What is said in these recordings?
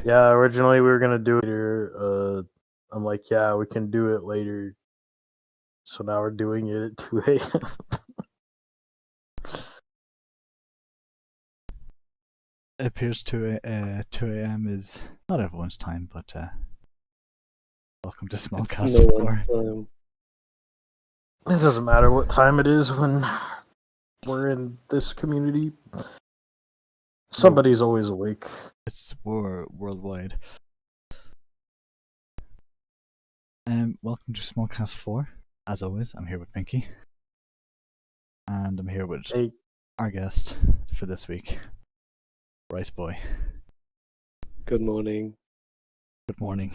Yeah, originally we were gonna do it later. I'm like, yeah, we can do it later. So now we're doing it at 2 a.m. It appears 2 a.m. is not everyone's time, but welcome to Smol It's Cast no 4. one's time. It doesn't matter what time it is when we're in this community. Somebody's always awake. It's worldwide. Welcome to Smol Cast 4. As always, I'm here with Pinky. And I'm here with Hey, our guest for this week, Riceboy. Good morning. Good morning.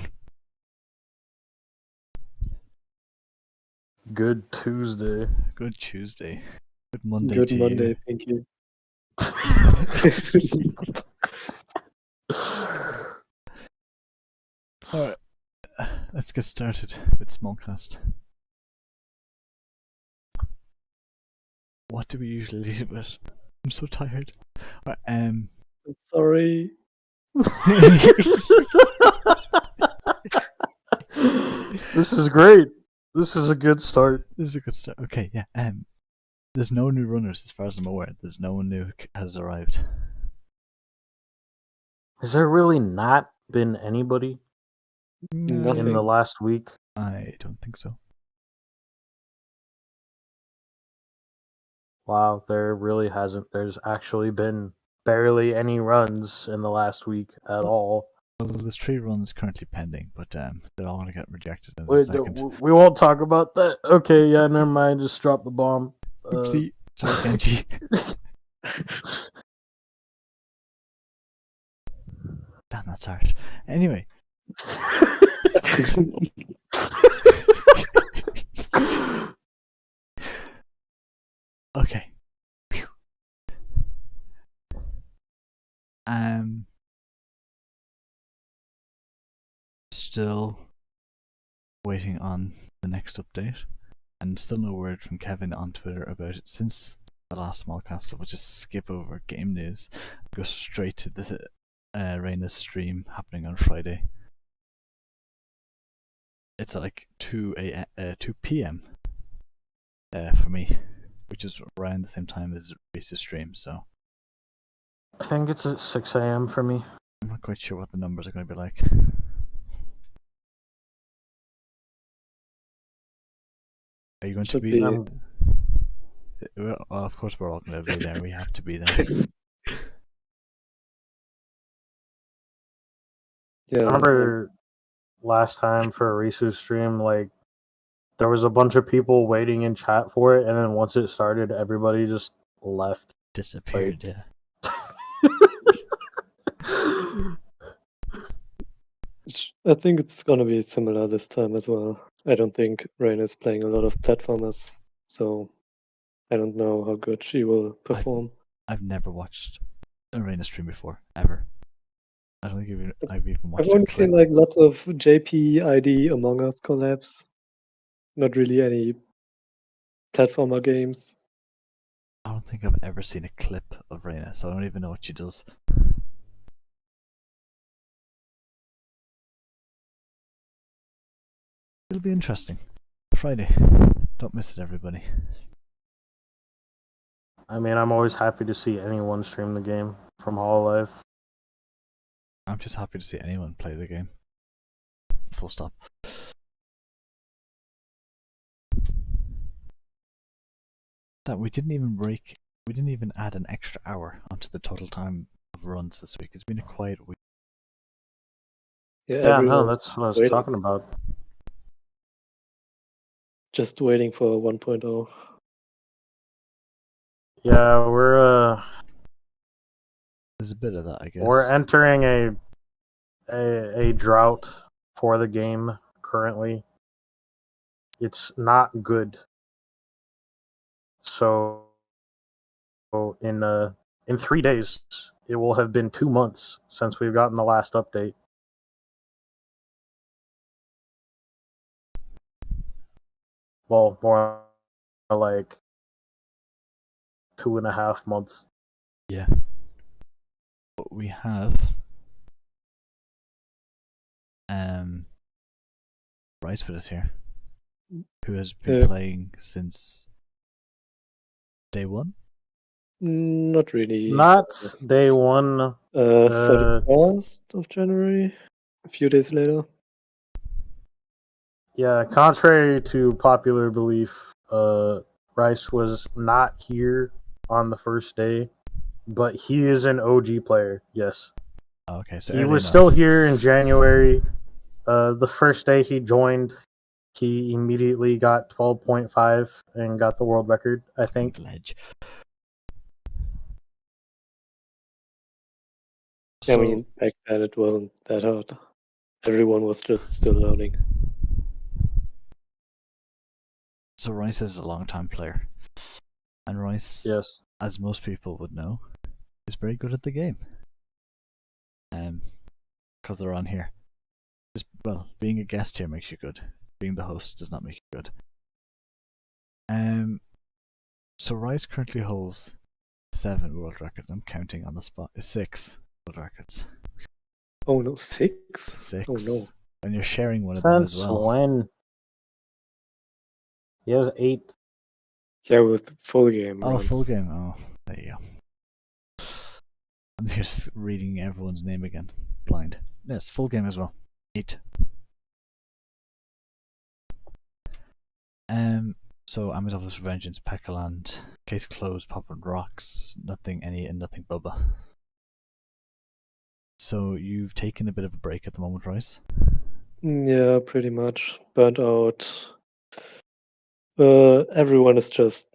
good Tuesday. Good Tuesday. Good Monday Good to Monday, you. Pinky. Alright, let's get started with Smolcast. What do we usually leave with? I'm so tired. I'm sorry. This is great. This is a good start. This is a good start. Okay, yeah. There's no new runners as far as I'm aware. There's no one new has arrived. Has there really not been anybody Nothing. in the last week? I don't think so. Wow, there really hasn't. There's actually been barely any runs in the last week at all. Well, there's 3 runs currently pending, but they're all going to get rejected in a Wait, second. we won't talk about that. Okay, yeah, never mind. Just drop the bomb. Oopsie. Sorry, Kenji. Damn, that's harsh. Anyway. Okay. Phew. Still waiting on the next update, and still no word from Kevin on Twitter about it since the last Smolcast, so we'll just skip over game news and go straight to the Reina's stream happening on Friday. It's at like 2 p.m. For me, which is around the same time as Reese's stream, so I think it's at 6 a.m. for me. I'm not quite sure what the numbers are going to be like. Are you going to be there? Well, of course we're all going to be there. We have to be there. Yeah. I remember last time for a Risu stream, like, there was a bunch of people waiting in chat for it, and then once it started, everybody just left. Disappeared, Like... yeah. I think it's gonna be similar this time as well. I don't think Rain is playing a lot of platformers, so I don't know how good she will perform. I've never watched a Reina stream before, ever. I don't think I've even watched I've only seen like lots of JP, ID, Among Us collabs. Not really any platformer games. I don't think I've ever seen a clip of Reina, so I don't even know what she does. It'll be interesting. Friday. Don't miss it, everybody. I mean, I'm always happy to see anyone stream the game from Hololive. I'm just happy to see anyone play the game. Full stop. That we didn't even add an extra hour onto the total time of runs this week. It's been a quiet week. Yeah, Yeah, no, everyone's that's what I was waiting. talking about. Just waiting for 1.0. Yeah, There's a bit of that, I guess. we're entering a drought for the game currently. It's not good. So in 3 days, it will have been 2 months since we've gotten the last update. Well, more like 2.5 months. Yeah. But we have Rice with us here, who has been playing since day one. Not really. Not day one. 31st of January, a few days later. Yeah, contrary to popular belief, Rice was not here on the first day, but he is an OG player. Yes. Okay, so he early was enough. still here in January. The first day he joined, he immediately got 12.5 and got the world record, I think. Ledge. I mean, back then it wasn't that hard. Everyone was just still learning. So Rice is a long-time player, and Rice, Yes. as most people would know, is very good at the game. Because they're on here. Well, being a guest here makes you good. Being the host does not make you good. So Rice currently holds 7 world records. I'm counting on the spot. 6 world records. Oh no, 6? 6. Oh no. And you're sharing one of them as Since well. when? He has 8. Yeah, with full game Oh, runs. full game. Oh, there you go. I'm just reading everyone's name again. Blind. Yes, full game as well. 8. So Amazon's Vengeance, Pekkaland, Case Closed, Pop and Rocks, Nothing Any, and Nothing Bubba. So you've taken a bit of a break at the moment, Rice? Yeah, pretty much. Burnt out. Everyone is just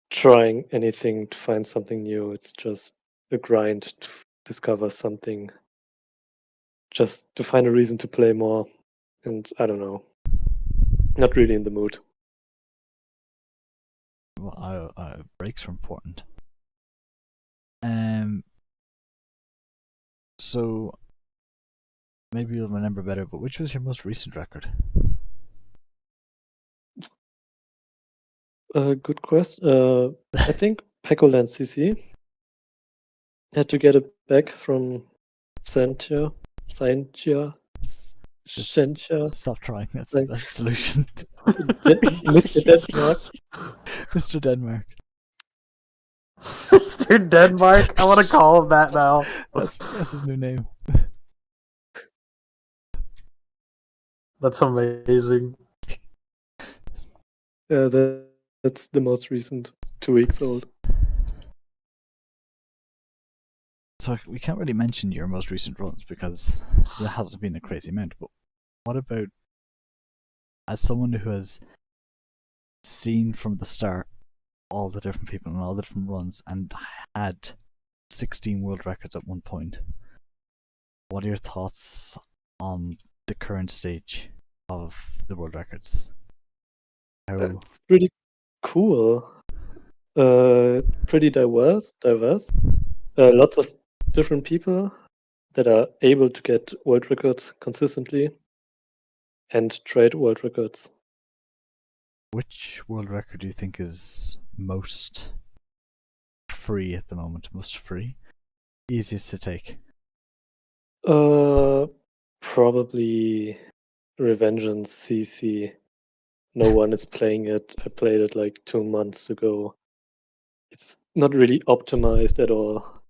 trying anything to find something new. It's just a grind to discover something. Just to find a reason to play more. And I don't know. Not really in the mood. Well, breaks are important. So maybe you'll remember better, but which was your most recent record? Good question. I think Pecoland CC. Had to get it back from Sentia. Stop trying. That's Like- the best solution. Mr. Denmark. Mr. Denmark. Mr. Denmark? I want to call him that now. That's his new name. That's amazing. Yeah, that's the most recent. 2 weeks old. So we can't really mention your most recent runs because there hasn't been a crazy amount, but what about as someone who has seen from the start all the different people and all the different runs and had 16 world records at one point, what are your thoughts on the current stage of the world records? It's pretty cool. Pretty diverse. Lots of different people that are able to get world records consistently and trade world records. Which world record do you think is most free at the moment? Most free? Easiest to take? Probably Revengeance CC. No one is playing it. I played it like 2 months ago. It's not really optimized at all.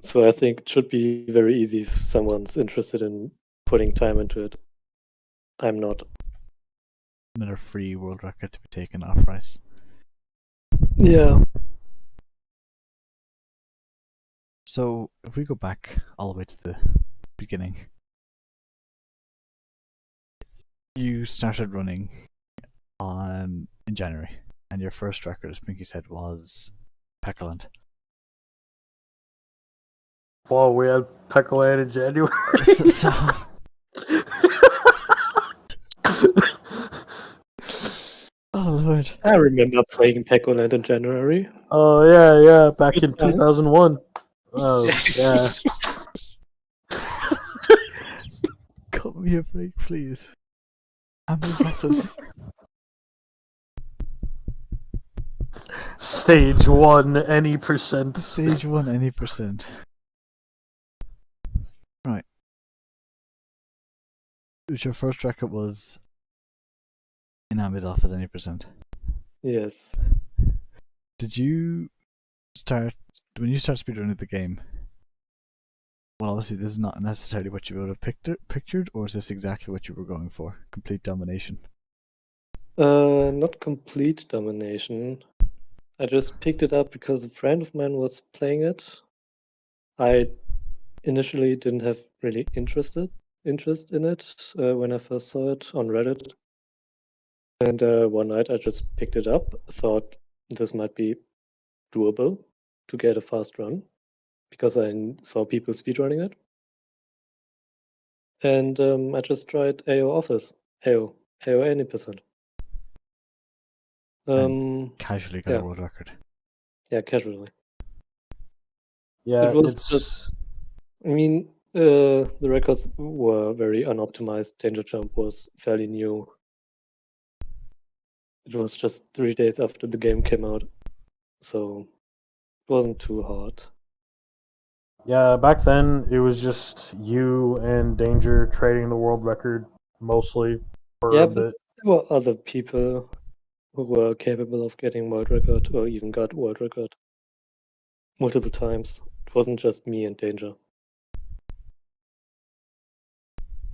So I think it should be very easy if someone's interested in putting time into it. I'm not. Another free world record to be taken off price. Yeah. So if we go back all the way to the beginning, you started running in January, and your first record, as Pinky said, was Peckerland. Whoa, we had Peckland in January. So oh lord. I remember playing Peckland in January. Oh yeah, back Good in times. 2001. Oh yeah. Cut me a break, please. I'm in office. Stage 1, any percent. Stage 1, any percent. Right. Your first record was in Amy's office, any percent. Yes. Did you start when you start speedrunning the game? Well, obviously, this is not necessarily what you would have pictured, or is this exactly what you were going for? Complete domination. Not complete domination. I just picked it up because a friend of mine was playing it. I initially didn't have really interest in it when I first saw it on Reddit. And one night I just picked it up, thought this might be doable to get a fast run because I saw people speedrunning it. And I just tried AO Office, AO any percent. Casually got yeah. a world record. Yeah, casually. Yeah, It was it's just, I mean, the records were very unoptimized. Danger Jump was fairly new. It was just 3 days after the game came out, so it wasn't too hard. yeah, back then it was just you and Danger trading the world record mostly for Yeah, a but bit. there were other people who were capable of getting world record or even got world record multiple times. It wasn't just me and Danger.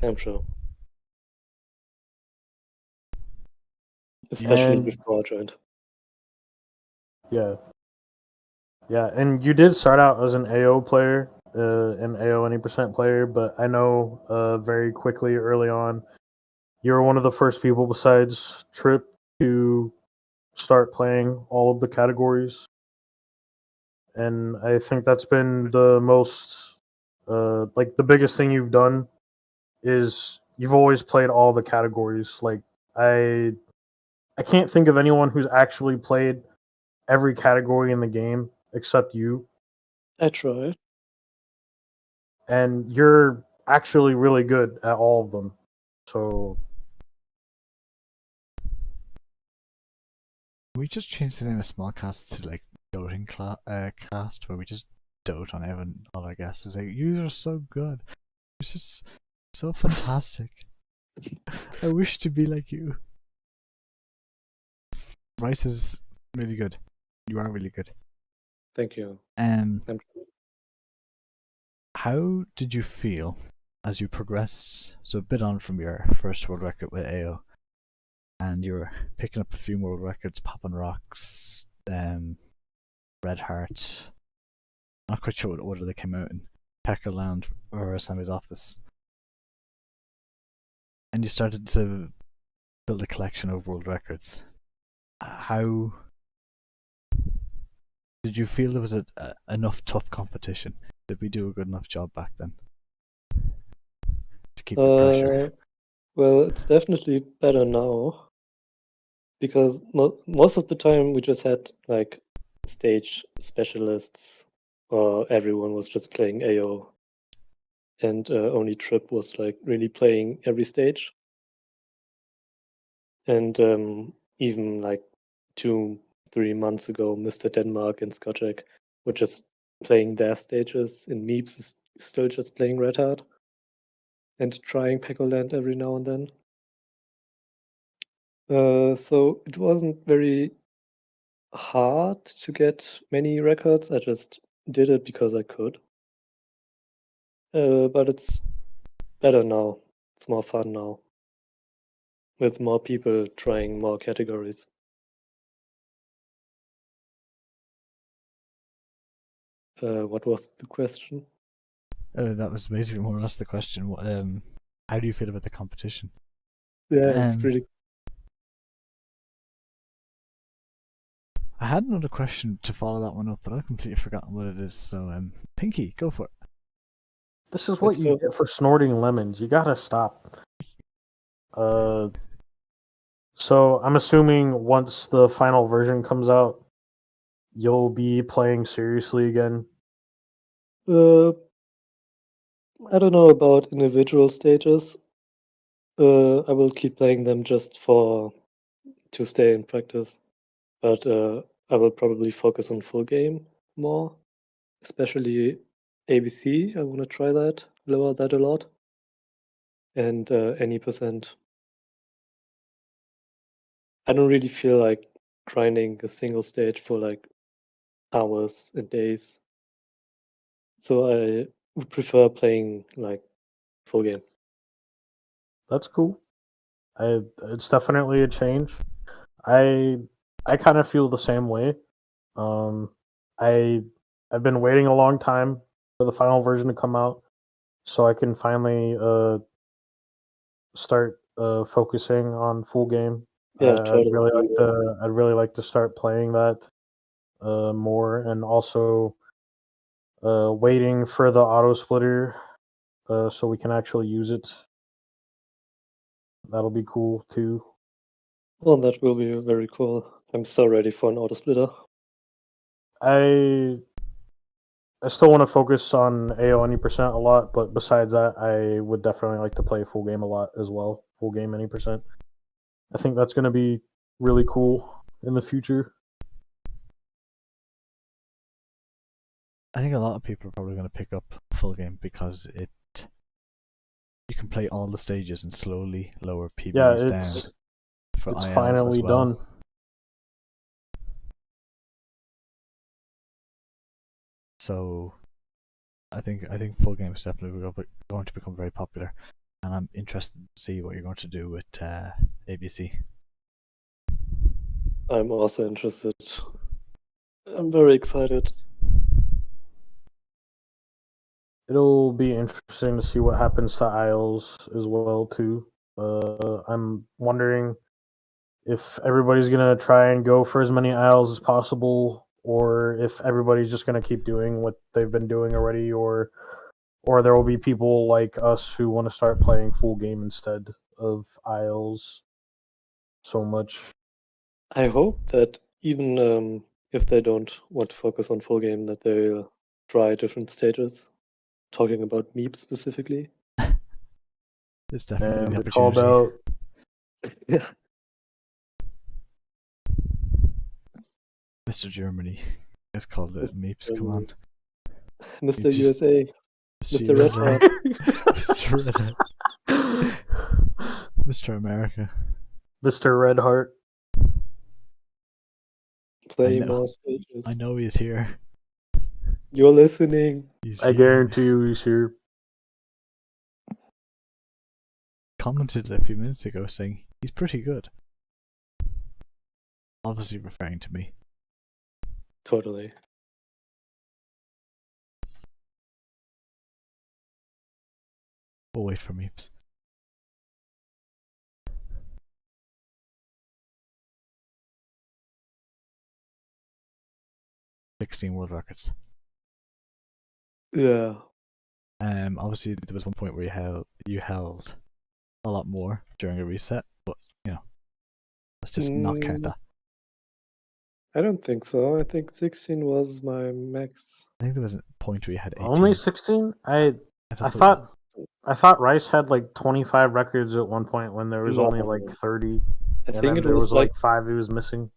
I'm sure. Especially And before I joined. yeah. Yeah, and you did start out as an AO player, an AO any percent player, but I know very quickly early on, you were one of the first people besides Trip to start playing all of the categories. And I think that's been the most, like the biggest thing you've done is you've always played all the categories. Like I can't think of anyone who's actually played every category in the game except you. I tried. And you're actually really good at all of them. So We just changed the name of Smol Cast to like doting cast, where we just dote on everyone, all our guests. It's like, you are so good. It's just so fantastic. I wish to be like you. Rice is really good. You are really good. Thank you. How did you feel as you progressed so a bit on from your first world record with AO, and you were picking up a few more world records, Poppin' Rocks, Red Heart, not quite sure what order they came out in, Peckerland or Sammy's Office, and you started to build a collection of world records. How did you feel there was enough tough competition? Did we do a good enough job back then to keep the pressure? Well, it's definitely better now because most of the time we just had like stage specialists or everyone was just playing AO and only Trip was like really playing every stage. And even like 2-3 months ago, Mr. Denmark and Skotchek were just playing their stages, and Meeps is still just playing Red Heart. and trying Pekoland every now and then. So it wasn't very hard to get many records. I just did it because I could. But it's better now. It's more fun now. With more people trying more categories. What was the question? That was basically more or less the question. How do you feel about the competition? Yeah, it's pretty. I had another question to follow that one up, but I've completely forgotten what it is. So, Pinky, go for it. This is what you get for snorting lemons. You gotta stop. So I'm assuming once the final version comes out, you'll be playing seriously again. I don't know about individual stages. I will keep playing them just to stay in practice. But I will probably focus on full game more, especially ABC. I want to try that, lower that a lot, and any percent. I don't really feel like grinding a single stage for like hours and days. So I would prefer playing like full game. That's cool. It's definitely a change. I kind of feel the same way. I've been waiting a long time for the final version to come out, so I can finally start focusing on full game. Yeah, totally. I'd really like to start playing that more, and also waiting for the auto splitter so we can actually use it. That'll be cool too. Well, that will be very cool. I'm so ready for an auto splitter. I still want to focus on AO any percent a lot, but besides that, I would definitely like to play full game a lot as well. Full game any percent. I think that's going to be really cool in the future. I think a lot of people are probably going to pick up full game because you can play all the stages and slowly lower PBs down for it's ILs finally as well. done. So I think full game is definitely going to become very popular, and I'm interested to see what you're going to do with ABC. I'm also interested. I'm very excited. It'll be interesting to see what happens to Isles as well too. I'm wondering if everybody's gonna try and go for as many Isles as possible, or if everybody's just gonna keep doing what they've been doing already, or there will be people like us who want to start playing full game instead of Isles so much. I hope that even if they don't want to focus on full game, that they'll try different stages. Talking about Meep specifically. There's definitely And the it's called opportunity. out. Yeah. Mr. Germany has called it Meeps. Come on, Mr. USA. Mr. Red Heart. Mr. Red Heart. Mr. America. Mr. Red Heart. Play more stages. I know he's here. You're listening. I guarantee you he's here. Commented a few minutes ago saying he's pretty good. Obviously referring to me. Totally. We'll wait for Meeps. $16 world records. Yeah. Obviously there was one point where you held a lot more during a reset, but let's just not count that. I don't think so. I think 16 was my max. I think there was a point where you had 18. Only 16? I thought Rice had like 25 records at one point when there was only like 30. I think it was like 5 he was missing.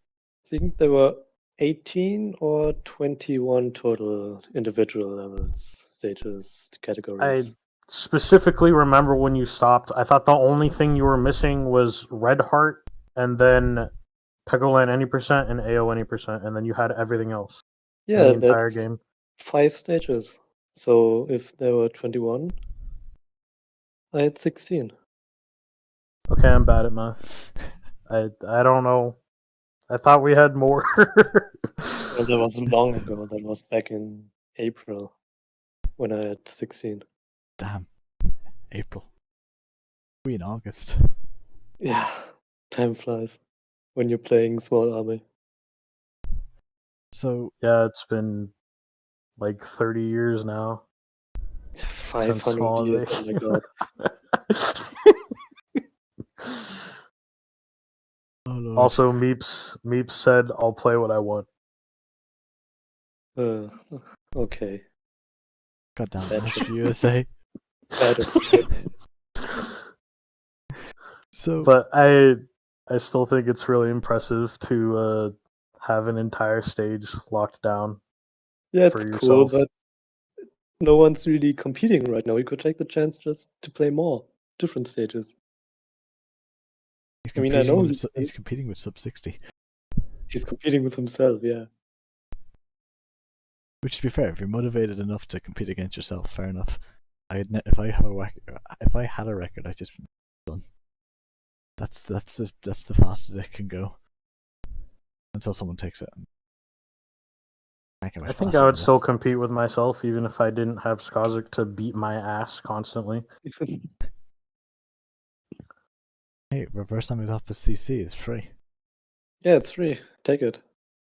I think there were 18 or 21 total individual levels, stages, categories. specifically remember when you stopped. I thought the only thing you were missing was Red Heart and then Pegoland any percent and AO any percent, and then you had everything else in the Yeah, entire that's game. 5 stages. So if there were 21, I had 16. Okay, I'm bad at math. I don't know. I thought we had more. Well, that was long ago. That was back in April when I had 16. Damn. April. We in August. Yeah, time flies when you're playing Small Army. So Yeah, it's been like 30 years now since 500 Small years, Army. oh my god. oh Lord. Also, Meeps said, "I'll play what I want." Okay. God damn, Bad that's shit. for you to say. Bad opinion. So, But I still think it's really impressive to have an entire stage locked down Yeah, for it's cool, yourself. but no one's really competing right now. You could take the chance just to play more different stages. he's I mean, I competing know with he's competing with sub 60. he's competing with himself, yeah. Which, to be fair, if you're motivated enough to compete against yourself, fair enough. If I had a record, I'd just be done. That's the fastest it can go until someone takes it. I think I would still compete with myself even if I didn't have Skazik to beat my ass constantly. Hey, reverse Amidopus CC is free. Yeah, it's free. Take it.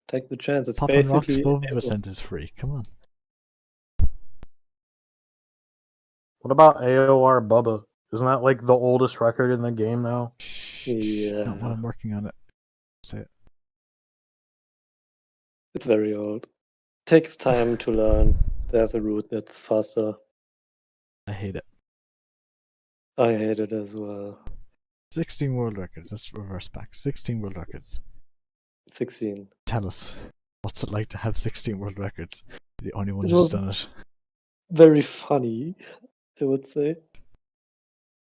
Take the chance. It's Pop and Rock's basically Bulbapercent is free. Come on. What about AOR Bubba? Isn't that like the oldest record in the game now? Yeah. Not while I'm working on it. Say it. It's very old. Takes time to learn. There's a route that's faster. I hate it. I hate it as well. 16 world records. Let's reverse back. 16 world records. 16. Tell us, what's it like to have 16 world records? You're the only one It who's was done it. very funny, I would say. It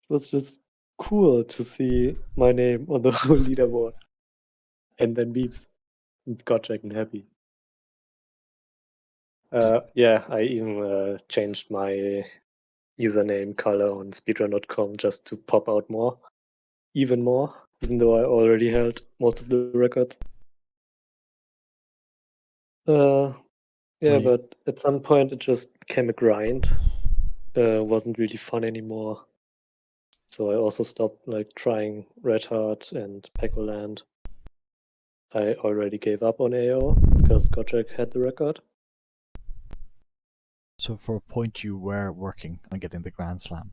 was just cool to see my name on the whole leaderboard. And then beeps. And Scotch and happy. Yeah, I even changed my username color on speedrun.com just to pop out more. Even more, even though I already held most of the records. Yeah, but at some point it just became a grind. Wasn't really fun anymore. So I also stopped like trying Red Heart and Pegoland. I already gave up on AO because Gotrek had the record. So for a point you were working on getting the Grand Slam.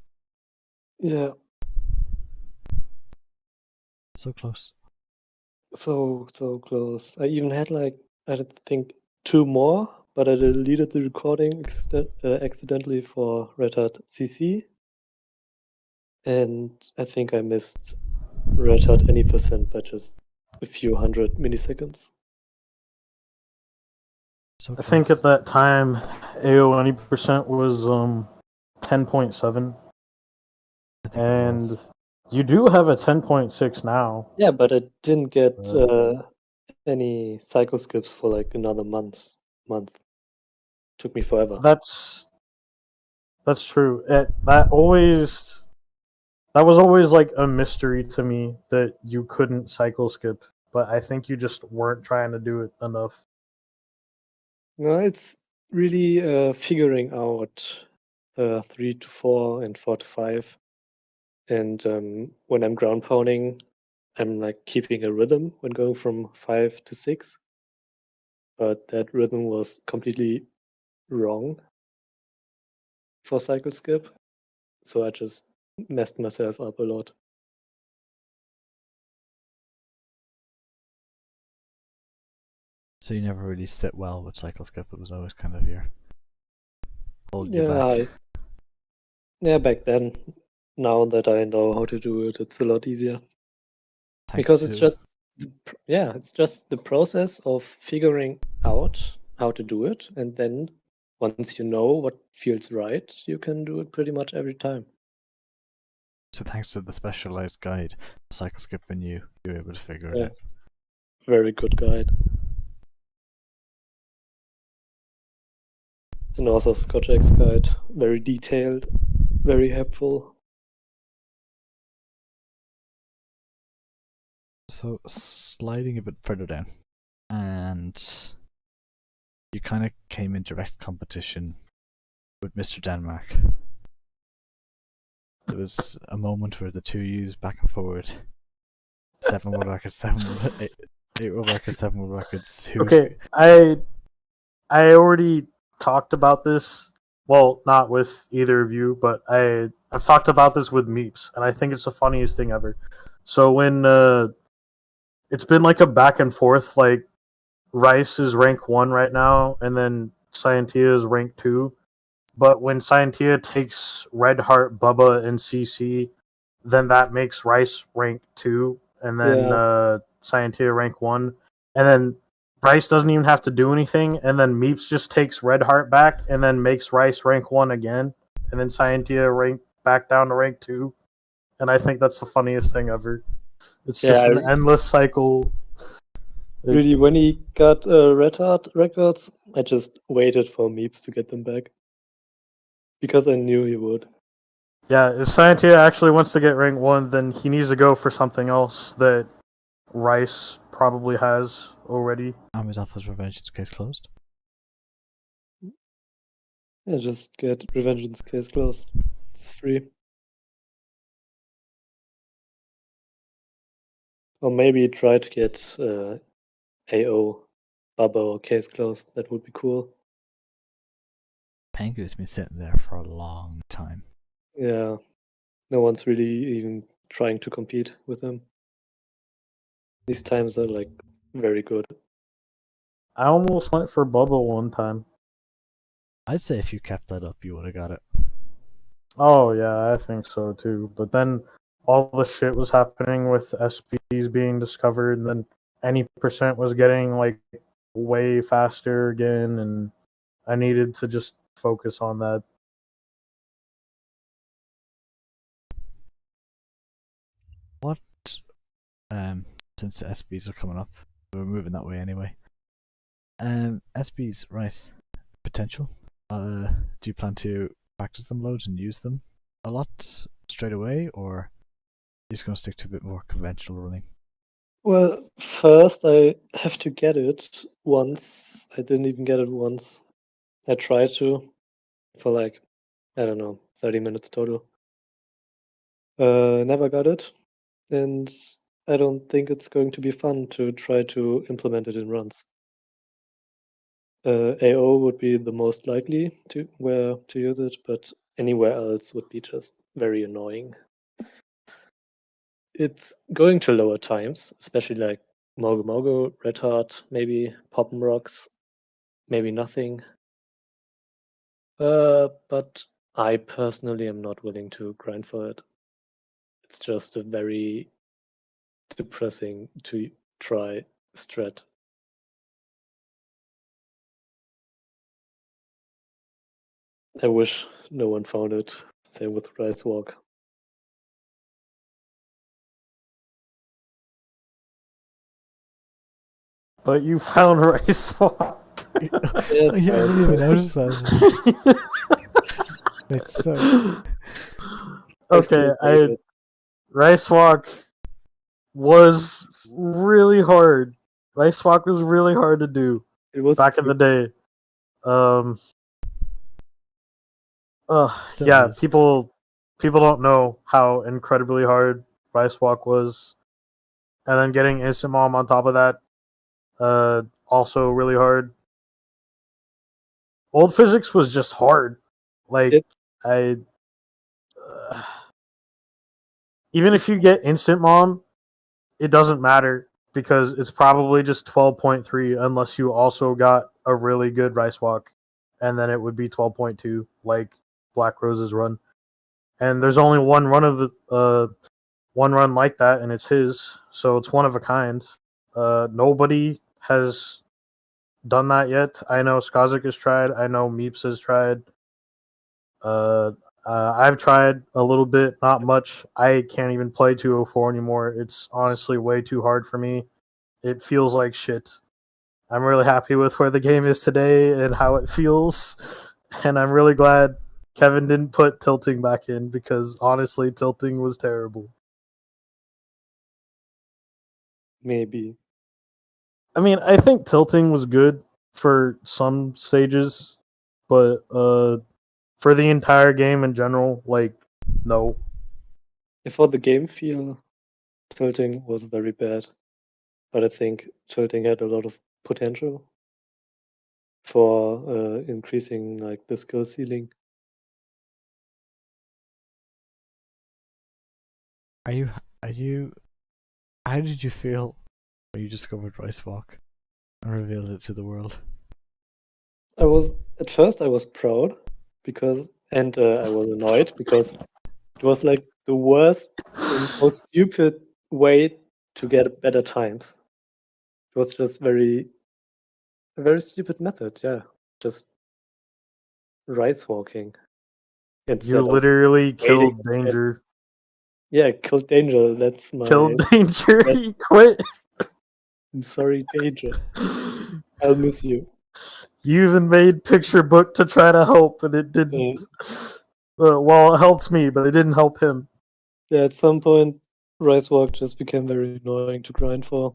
Yeah. So close. So close. I even had like, I think 2 more, but I deleted the recording accidentally for Red Hat CC. And I think I missed Red Hat any percent by just a few hundred milliseconds. So I close. think at that time, AO any percent was 10.7, and you do have a 10.6 now. Yeah, but I didn't get any cycle skips for like another month. Took me forever. That's true. That was always like a mystery to me that you couldn't cycle skip, but I think you just weren't trying to do it enough. No, it's really figuring out 3 to 4 and 4 to 5. And when I'm ground pounding, I'm like keeping a rhythm when going from 5 to 6. But that rhythm was completely wrong for cycle skip. So I just messed myself up a lot. So you never really sit well with cycle skip. It was always kind of your hold you Yeah, back. yeah, back then. Now that I know how to do it, it's a lot easier. Thanks Because it's to just, it's just the process of figuring out how to do it and then once you know what feels right, you can do it pretty much every time. So thanks to the specialized guide, cycle skip, when you're able to figure it Yeah. out. Very good guide. And also Scotch X guide, very detailed, very helpful. So sliding a bit further down, and you kind of came in direct competition with Mr. Denmark. There was a moment where the two used back and forward. 7 world records, 8 world records, 7 world records. Okay, I already talked about this. Well, not with either of you, but I've talked about this with Meeps, and I think it's the funniest thing ever. So when it's been like a back and forth, like Rice is rank 1 right now, and then Scientia is rank 2. But when Scientia takes Red Heart, Bubba, and CC, then that makes Rice rank 2, and then Scientia rank 1. And then Rice doesn't even have to do anything, and then Meeps just takes Red Heart back, and then makes Rice rank 1 again, and then Scientia rank back down to rank 2. And I think that's the funniest thing ever. It's just an endless cycle. Really, when he got Red Heart records, I just waited for Meeps to get them back. Because I knew he would. Yeah, if Scientia actually wants to get rank 1, then he needs to go for something else that Rice probably has already. Ahmed Alpha's Revengeance case closed. Yeah, just get Revengeance case closed. It's free. Or maybe try to get AO Bubba case closed. That would be cool. Pengu's been sitting there for a long time. Yeah. No one's really even trying to compete with him. These times are like very good. I almost went for Bubba one time. I'd say if you kept that up, you would have got it. Oh yeah, I think so too. But then all the shit was happening with SPs being discovered, and then any percent was getting like way faster again, and I needed to just focus on that. What? Since the SBs are coming up, we're moving that way anyway. SBs, Rice, potential. Do you plan to practice them loads and use them a lot straight away, or are you just going to stick to a bit more conventional running? Well, first I have to get it once. I didn't even get it once. I tried to for like, I don't know, 30 minutes total. Never got it. And I don't think it's going to be fun to try to implement it in runs. AO would be the most likely to where to use it, but anywhere else would be just very annoying. It's going to lower times, especially like Mogo Mogo, Red Heart, maybe Pop 'em Rocks, maybe nothing. But I personally am not willing to grind for it. It's just a very depressing to try strat. I wish no one found it. Same with Rice Walk. But you found Rice Walk. Yeah, I didn't even notice that. It's so. Okay, Rice Walk was really hard. Rice Walk was really hard to do It was back in the day. Still Yeah, is. people don't know how incredibly hard Rice Walk was, and then getting Instant Mom on top of that, also really hard. Old Physics was just hard. Like even if you get Instant Mom, it doesn't matter because it's probably just 12.3 unless you also got a really good Rice Walk, and then it would be 12.2 like Black Rose's run. And there's only one run of the one run like that, and it's his, so it's one of a kind. Nobody has done that yet. I know Skazik has tried. I know Meeps has tried. I've tried a little bit, not much. I can't even play 204 anymore. It's honestly way too hard for me. It feels like shit. I'm really happy with where the game is today and how it feels, and I'm really glad Kevin didn't put tilting back in because honestly, tilting was terrible. Maybe. I mean, I think tilting was good for some stages, but for the entire game in general, like, no. For the game feel, tilting was very bad, but I think tilting had a lot of potential for increasing like the skill ceiling. Are you? How did you feel when you discovered Rice Walk and revealed it to the world? At first I was proud because and I was annoyed because it was like the worst and most stupid way to get better times. It was just a very stupid method, yeah. Just rice walking You instead of literally waiting killed to get. Danger. Yeah, killed Danger. That's my. Killed Danger. That, He quit. I'm sorry, Danger. I'll miss you. You even made picture book to try to help, and it didn't. Uh, Well, it helped me, but it didn't help him. yeah, at some point, rice walk just became very annoying to grind for,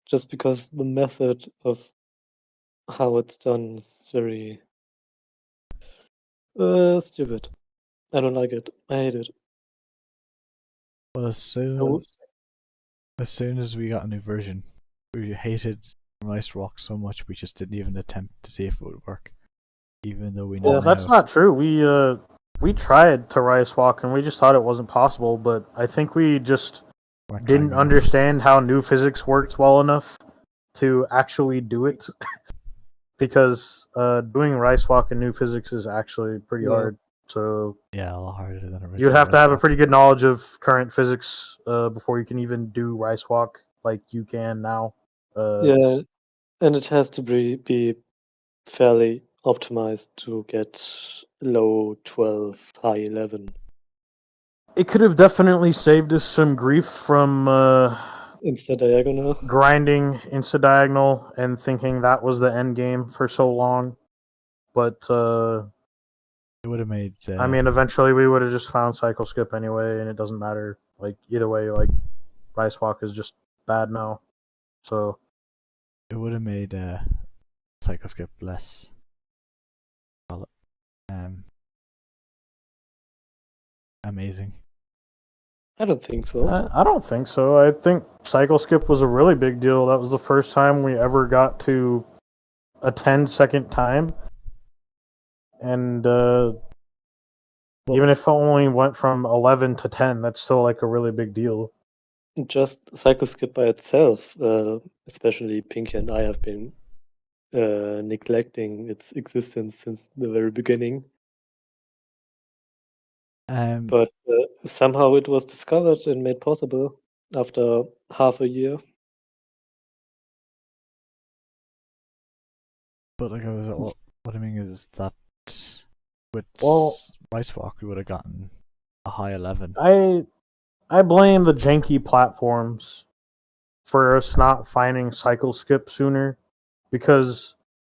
just because the method of how it's done is very stupid. I don't like it. I hate it. Well, as soon as we got a new version, we hated Rice Rock so much we just didn't even attempt to see if it would work, even though we know Well, that's now. not true. We tried to rice walk, and we just thought it wasn't possible. But I think we just Weren't trying didn't enough. understand how new physics worked well enough to actually do it. Because doing rice walk in new physics is actually pretty Yeah. hard. So Yeah, a lot harder than original. you'd have to Rice have a Walk. pretty good knowledge of current physics before you can even do rice walk like you can now. Yeah, and it has to be fairly optimized to get low 12, high 11. It could have definitely saved us some grief from Insta diagonal. grinding insta diagonal and thinking that was the end game for so long. But It would have made. I mean, eventually we would have just found cycle skip anyway, and it doesn't matter. Like either way, like rice walk is just bad now. So it would have made Cycle Skip less. Amazing. I don't think so. I don't think so. I think cycle skip was a really big deal. That was the first time we ever got to a 10-second time, and even if it only went from 11 to 10, that's still like a really big deal. Just cycle skip by itself, especially Pinky and I have been neglecting its existence since the very beginning. But somehow it was discovered and made possible after half a year. But like what I mean is that with Rice Walk we would have gotten a high 11. I blame the janky platforms for us not finding cycle skip sooner, because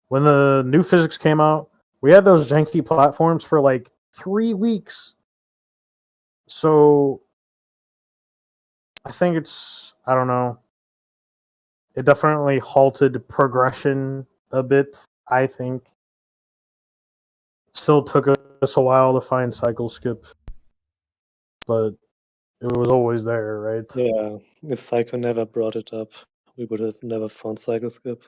when the new physics came out, we had those janky platforms for like 3 weeks. So I think I don't know. It definitely halted progression a bit, I think. Still took us a while to find cycle skip, but it was always there, right? Yeah, if Psycho never brought it up, we would have never found cycle skip.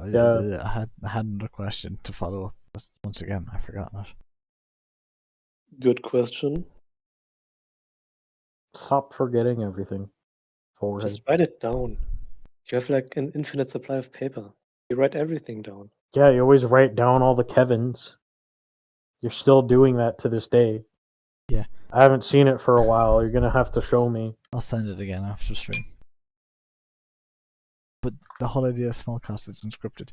Yeah. I had another question to follow up, but once again I've forgotten it. Good question. Stop forgetting everything. Just write it down. You have like an infinite supply of paper. You write everything down. Yeah, you always write down all the Kevins. You're still doing that to this day. Yeah. I haven't seen it for a while. You're gonna have to show me. I'll send it again after stream. But the whole idea of Smol Cast is unscripted.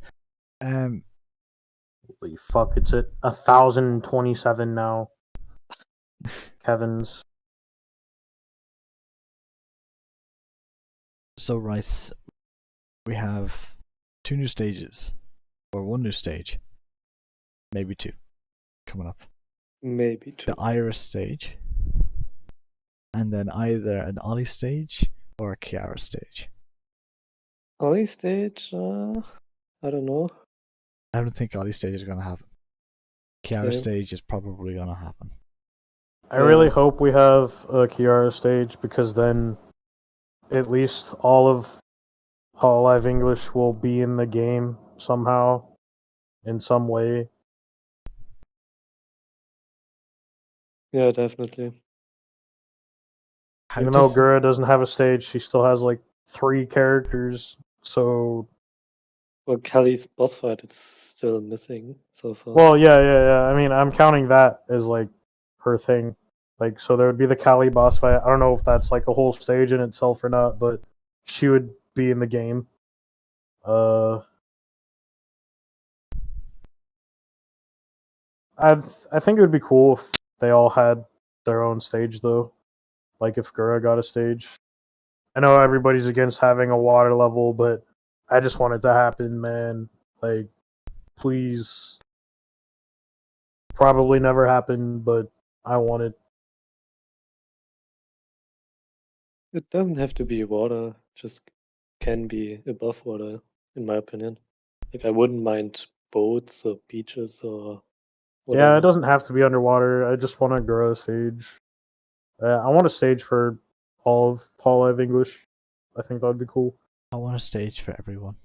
Holy fuck! It's at 1,027 now. Kevin's. So Rice, we have 2 new stages, or 1 new stage, maybe 2, coming up. Maybe 2. The Iris stage, and then either an Ollie stage or a Kiara stage. Ollie stage? I don't know. I don't think Ollie stage is going to happen. Kiara Same. stage is probably going to happen. I really Yeah. hope we have a Kiara stage, because then at least all of Hololive English will be in the game somehow, in some way. Yeah, definitely. Even though Gura doesn't have a stage, she still has like 3 characters. So, Well, Kelly's boss fight is still missing so far. well, yeah. I mean, I'm counting that as like her thing. Like, so there would be the Kali boss fight. I don't know if that's like a whole stage in itself or not, but she would be in the game. I think it would be cool if they all had their own stage, though. Like if Gura got a stage. I know everybody's against having a water level, but I just want it to happen, man. Like, please. Probably never happen, but I want it. It doesn't have to be water, just can be above water, in my opinion. Like, I wouldn't mind boats or beaches or whatever. Yeah, it doesn't have to be underwater. I just want a Gura stage. I want a stage for all of Hololive English. I think that would be cool. I want a stage for everyone.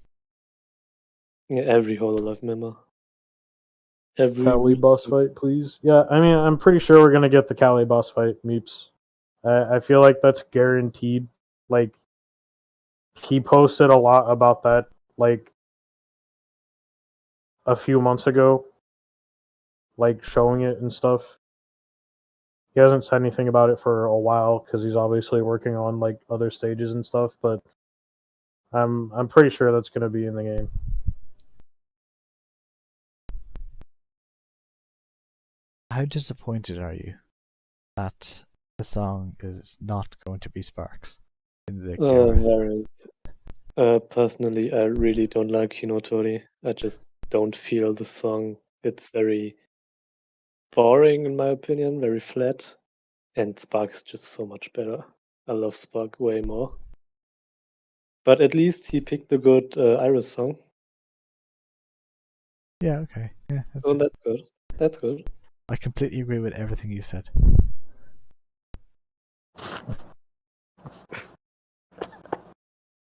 Yeah, every Hololive member. Every Cali week. boss fight, please. Yeah, I mean, I'm pretty sure we're gonna get the Cali boss fight, Meeps. I feel like that's guaranteed. Like, he posted a lot about that, like, a few months ago. Like, showing it and stuff. He hasn't said anything about it for a while, because he's obviously working on, like, other stages and stuff, but I'm pretty sure that's gonna be in the game. How disappointed are you that the song is not going to be Sparks in the Kiara? Very. Personally, I really don't like Hinotori. I just don't feel the song. It's very boring, in my opinion, very flat. And Spark is just so much better. I love Spark way more. But at least he picked a good Iris song. Yeah, okay. Yeah, So that's good. That's good. I completely agree with everything you said.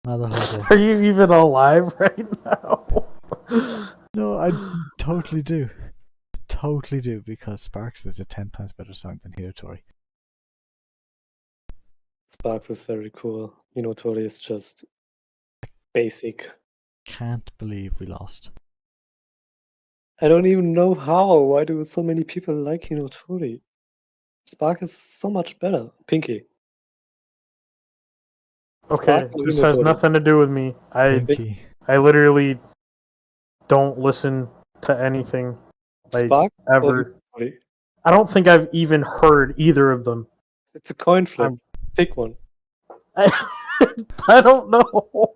Another whole day. Are you even alive right now? No, I totally do. Totally do, because Sparks is a 10 times better song than Hinotori. Sparks is very cool. Hinotori is just basic. Can't believe we lost. I don't even know how. Why do so many people like Hinotori? Spark is so much better. Pinky. Okay, Spark or this has Hinotori? nothing to do with me. Pinky. I literally don't listen to anything, like, Spark or ever. Hinotori? I don't think I've even heard either of them. It's a coin flip. I'm- Pick one. I don't know.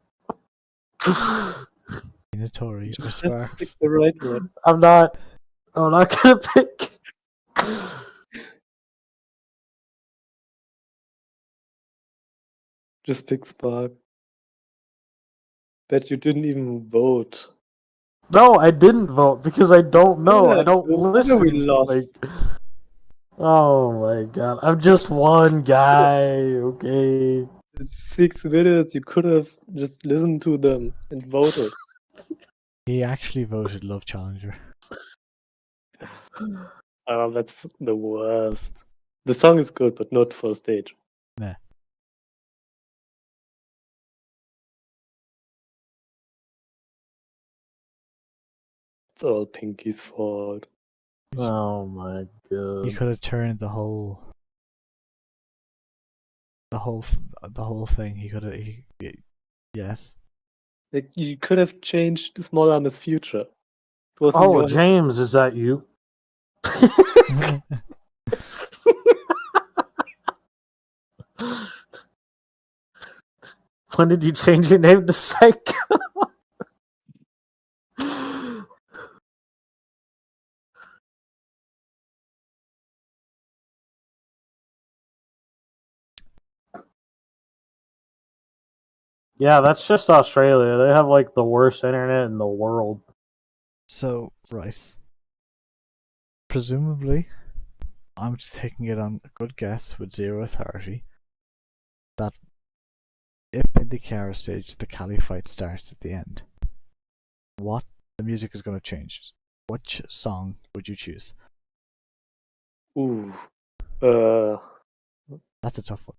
Hinotori or Just have to pick Sparks. the right one. I'm not gonna pick. Just pick Spark. Bet you didn't even vote. No, I didn't vote because I don't know. Yeah, I don't no wonder listen. we lost. Like, oh my god, I'm just one guy. Okay. It's 6 minutes. You could have just listened to them and voted. He actually voted Love Challenger. Oh, that's the worst. The song is good, but not for stage. Nah. It's all Pinky's fault. Oh my You god. could have turned the whole thing. He could have. Yes. Like, you could have changed Small Arm's future. It was in Oh, your hand. James, is that you? When did you change your name to Psycho? Yeah, that's just Australia. They have like the worst internet in the world. So, Rice. Presumably, I'm taking it on a good guess with zero authority that if in the Kiara stage the Kali fight starts at the end, what the music is going to change. Which song would you choose? Ooh. That's a tough one.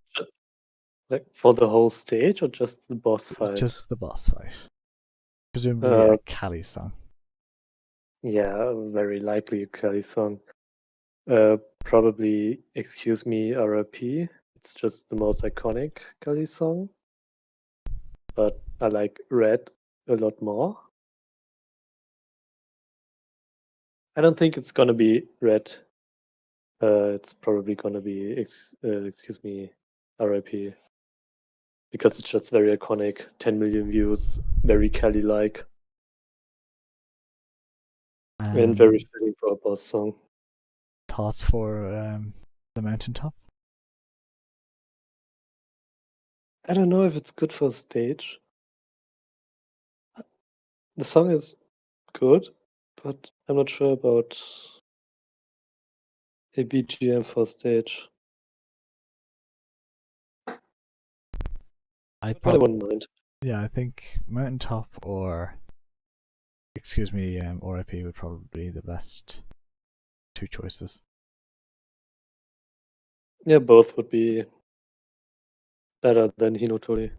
Like for the whole stage or just the boss fight? Just the boss fight. Presumably a Kali song. Yeah, very likely a Kelly song. Probably Excuse Me RIP. It's just the most iconic Kelly song. But I like Red a lot more. I don't think it's gonna be Red. It's probably gonna be Excuse Me RIP. Because it's just very iconic, 10 million views, very Kelly-like, and very fitting for a boss song. Thoughts for the mountaintop? I don't know if it's good for stage. The song is good, but I'm not sure about a BGM for stage. I But I wouldn't mind. Yeah, I think mountaintop or excuse me, RIP would probably be the best two choices. Yeah, both would be better than Hinotori.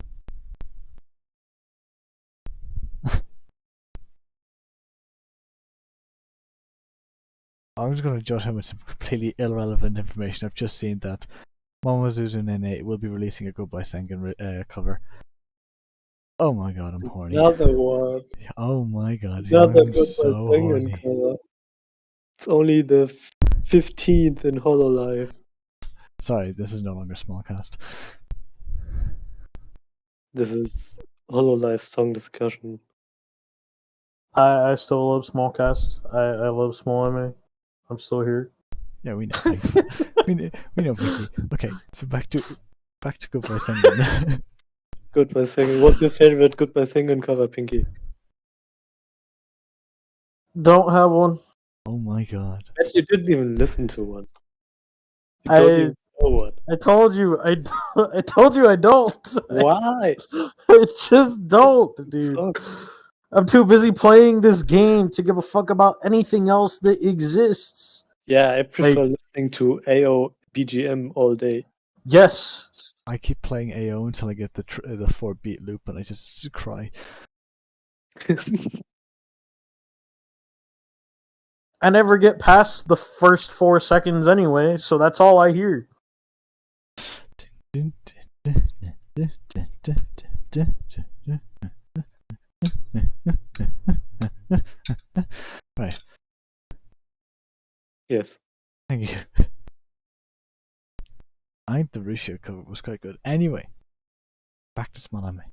I'm just going to judge him with some completely irrelevant information. I've just seen that Momozuzu Nene will be releasing a Goodbye Sengen cover. Oh my god, I'm horny. Another one. Oh my god, Another I'm Goodbye so Sengen horny. cover. It's only the 15th in Hololive. Sorry, this is no longer Smol Cast. This is Hololive song discussion. I still love Smol Cast. I love Smol Anime. I'm still here. Yeah, we know. Thanks. we know, Vicky. Okay, so back to Goodbye Sengen. Goodbye Sengen. What's your favorite Goodbye Sengen cover, Pinky? Don't have one. Oh my god. Bet you didn't even listen to one. You don't even know one. I told you I told you I don't. Why? I just don't, dude. So, I'm too busy playing this game to give a fuck about anything else that exists. yeah, I prefer listening to AO BGM all day. Yes. I keep playing AO until I get the 4-beat loop and I just cry. I never get past the first 4 seconds anyway, so that's all I hear. Right. Yes. Thank you. I think the Russia cover was quite good. Anyway, back to Smol Anime.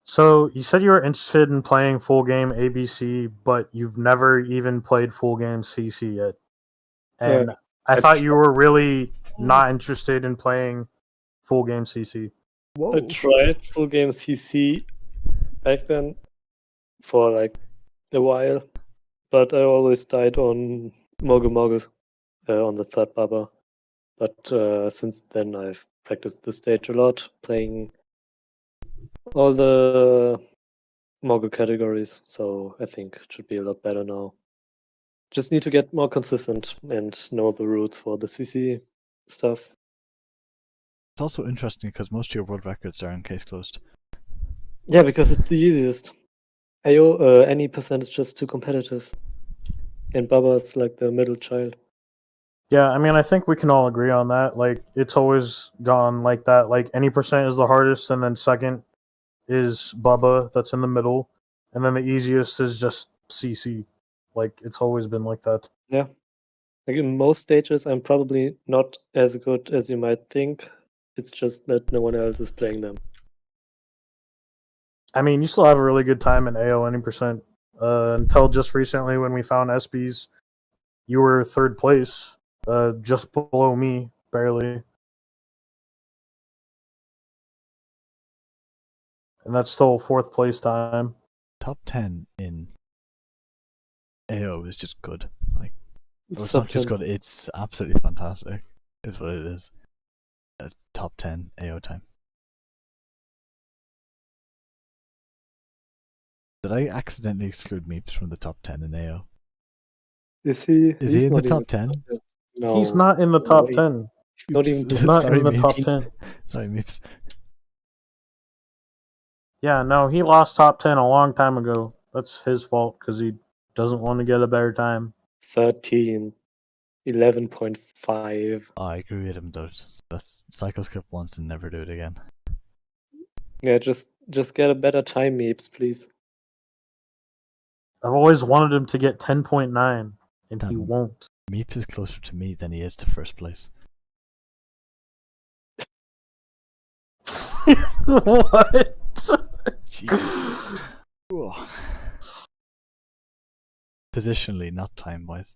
So, you said you were interested in playing full game ABC, but you've never even played full game CC yet. And I thought you were really not interested in playing full game CC. Whoa. I tried full game CC back then for like a while, but I always died on Mogu Mogu on the third Baba. But since then I've practiced the stage a lot, playing all the Mogu categories, so I think it should be a lot better now. Just need to get more consistent and know the routes for the CC stuff. It's also interesting because most of your world records are in case closed. Yeah, because it's the easiest. AO, any percent is just too competitive. And Baba's like the middle child. Yeah, I mean, I think we can all agree on that. Like, it's always gone like that. Like, any percent is the hardest, and then second is Bubba, that's in the middle, and then the easiest is just CC. Like, it's always been like that. Yeah. Like in most stages, I'm probably not as good as you might think. It's just that no one else is playing them. I mean, you still have a really good time in AO any percent. Until just recently when we found SBs, you were third place, just below me, barely. And that's still fourth place time. Top 10 in AO is just good. Like, well, it's not just Sometimes good, it's absolutely fantastic. Is what it is. Top 10 AO time. Did I accidentally exclude Meeps from the top 10 in AO? is he? Is he in the not top even 10? No, He's not in the no top way. 10. He's not even. He's not Sorry, in the top Meeps. 10. Sorry, Meeps. Yeah, no, he lost top 10 a long time ago. That's his fault because he doesn't want to get a better time. 13, 11.5. I agree with him though. That's Cycle Script wants to never do it again. Yeah, just get a better time, Meeps, please. I've always wanted him to get 10.9, and he Damn. won't. Meeps is closer to me than he is to first place. What? Jesus. Whoa. Positionally, not time-wise.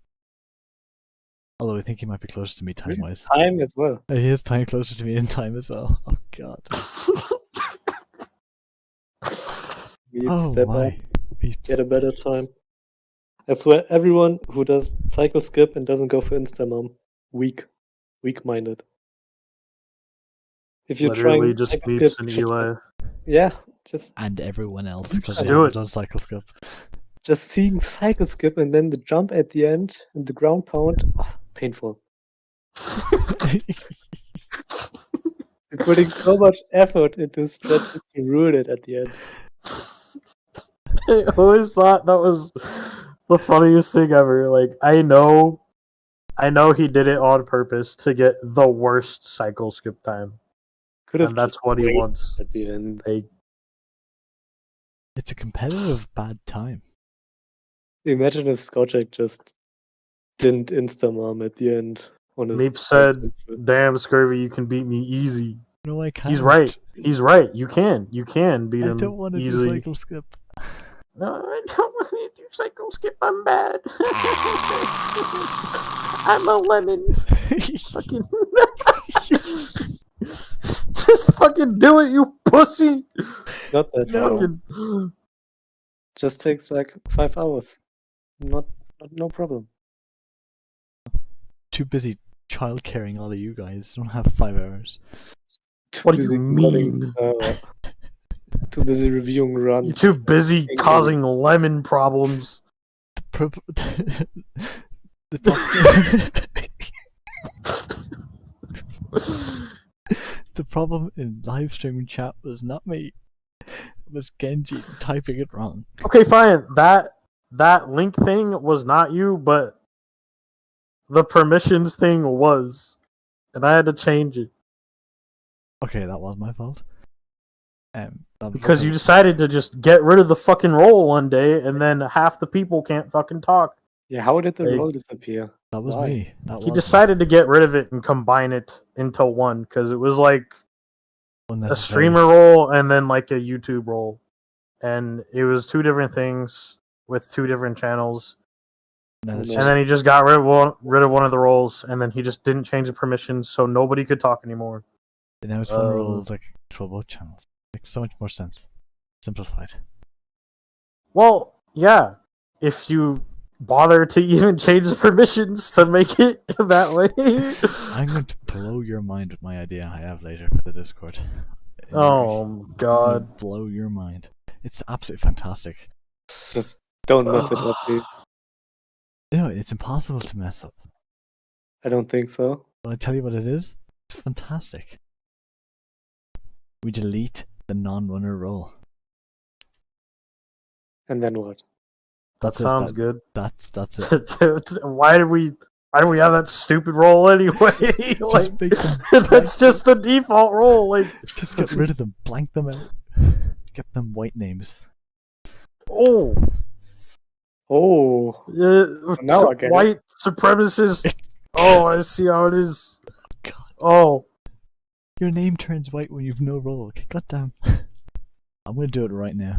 Although I think he might be closer to me time-wise. Time as well. He is time closer to me in time as well. Oh god. Meeps, Oh step up, my. Meeps. get a better time. I swear, everyone who does cycle skip and doesn't go for Instamom, weak-minded. If you're Literally trying just cycle Meeps skip, and you should Eli. yeah, just And everyone else because Just they do haven't it. done Cycle Skip. just seeing cycle skip and then the jump at the end and the ground pound, painful. You're putting so much effort into stretches to ruin it at the end. I always thought that was the funniest thing ever. Like, I know he did it on purpose to get the worst cycle skip time. Could have And that's just what he waited wants. at the end. It's a competitive bad time. Imagine if Skojak just didn't Instamom at the end on his. Meep said, "Damn, Scurvy, you can beat me easy." No, I can't. He's right. He's right. You can beat I him don't want to do easily. Cycle Skip. No, I don't want to do cycle skip. I'm bad. I'm a lemon. Fucking. Just fucking do it, you pussy. Not that No. hard. Fucking. Just takes like 5 hours. No problem. Too busy child caring all of you guys. Don't have 5 hours. Too What do busy you running, mean? too busy reviewing runs. You're too busy Angry. causing lemon problems. The the problem in live streaming chat was not me. It was Genji typing it wrong. Okay, fine. That link thing was not you, but the permissions thing was, and I had to change it Okay, that was my fault. because you decided to just get rid of the fucking role one day, and then half the people can't fucking talk. Yeah, how did the Like, role disappear? That was Why? me. That He was decided to get rid of it and combine it into one because it was like a unnecessary. streamer role and then like a YouTube role, and it was two different things with two different channels. Now it's And And just then he just got rid of one of the roles, and then he just didn't change the permissions, so nobody could talk anymore. now it's one role like control both channels. Makes so much more sense. Simplified. Well, yeah, if you bother to even change the permissions to make it that way. I'm going to blow your mind with my idea I have later for the Discord. Oh I'm gonna god. blow your mind. It's absolutely fantastic. just don't mess it up, please. You know, it's impossible to mess up. I don't think so. When I tell you what it is, it's fantastic. We delete the non-runner role. And then what? That's it. Sounds good. That's it. Why do we have that stupid role anyway? Just make them That's just the default role. Like, just get rid of them, blank them out, get them white names. oh, now I get white supremacist. Oh, I see how it is. God, Oh, your name turns white when you've no role. Okay, goddamn. I'm gonna do it right now.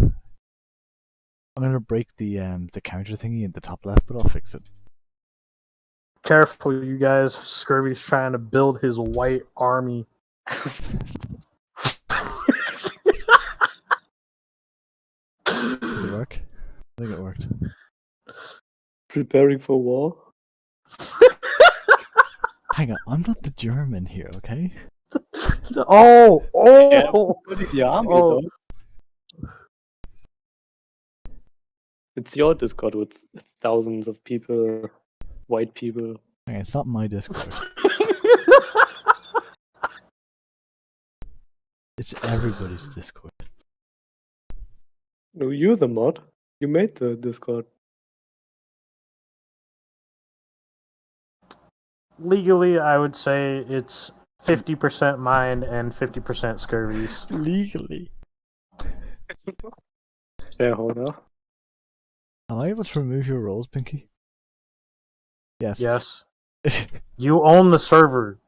I'm gonna break the counter thingy in the top left, but I'll fix it. careful, you guys. Scurvy's trying to build his white army. Did it work? I think it worked. Preparing for war. Hang on, I'm not the German here, okay? Oh, Yeah, oh, the army, oh. though. It's your Discord with thousands of people, white people. Okay, it's not my Discord. It's everybody's Discord. No, you're the mod. You made the Discord. Legally, I would say it's 50% mine and 50% Scurvy's. Legally. Shareholder. Am I able to remove your roles, Pinky? Yes. Yes. You own the server.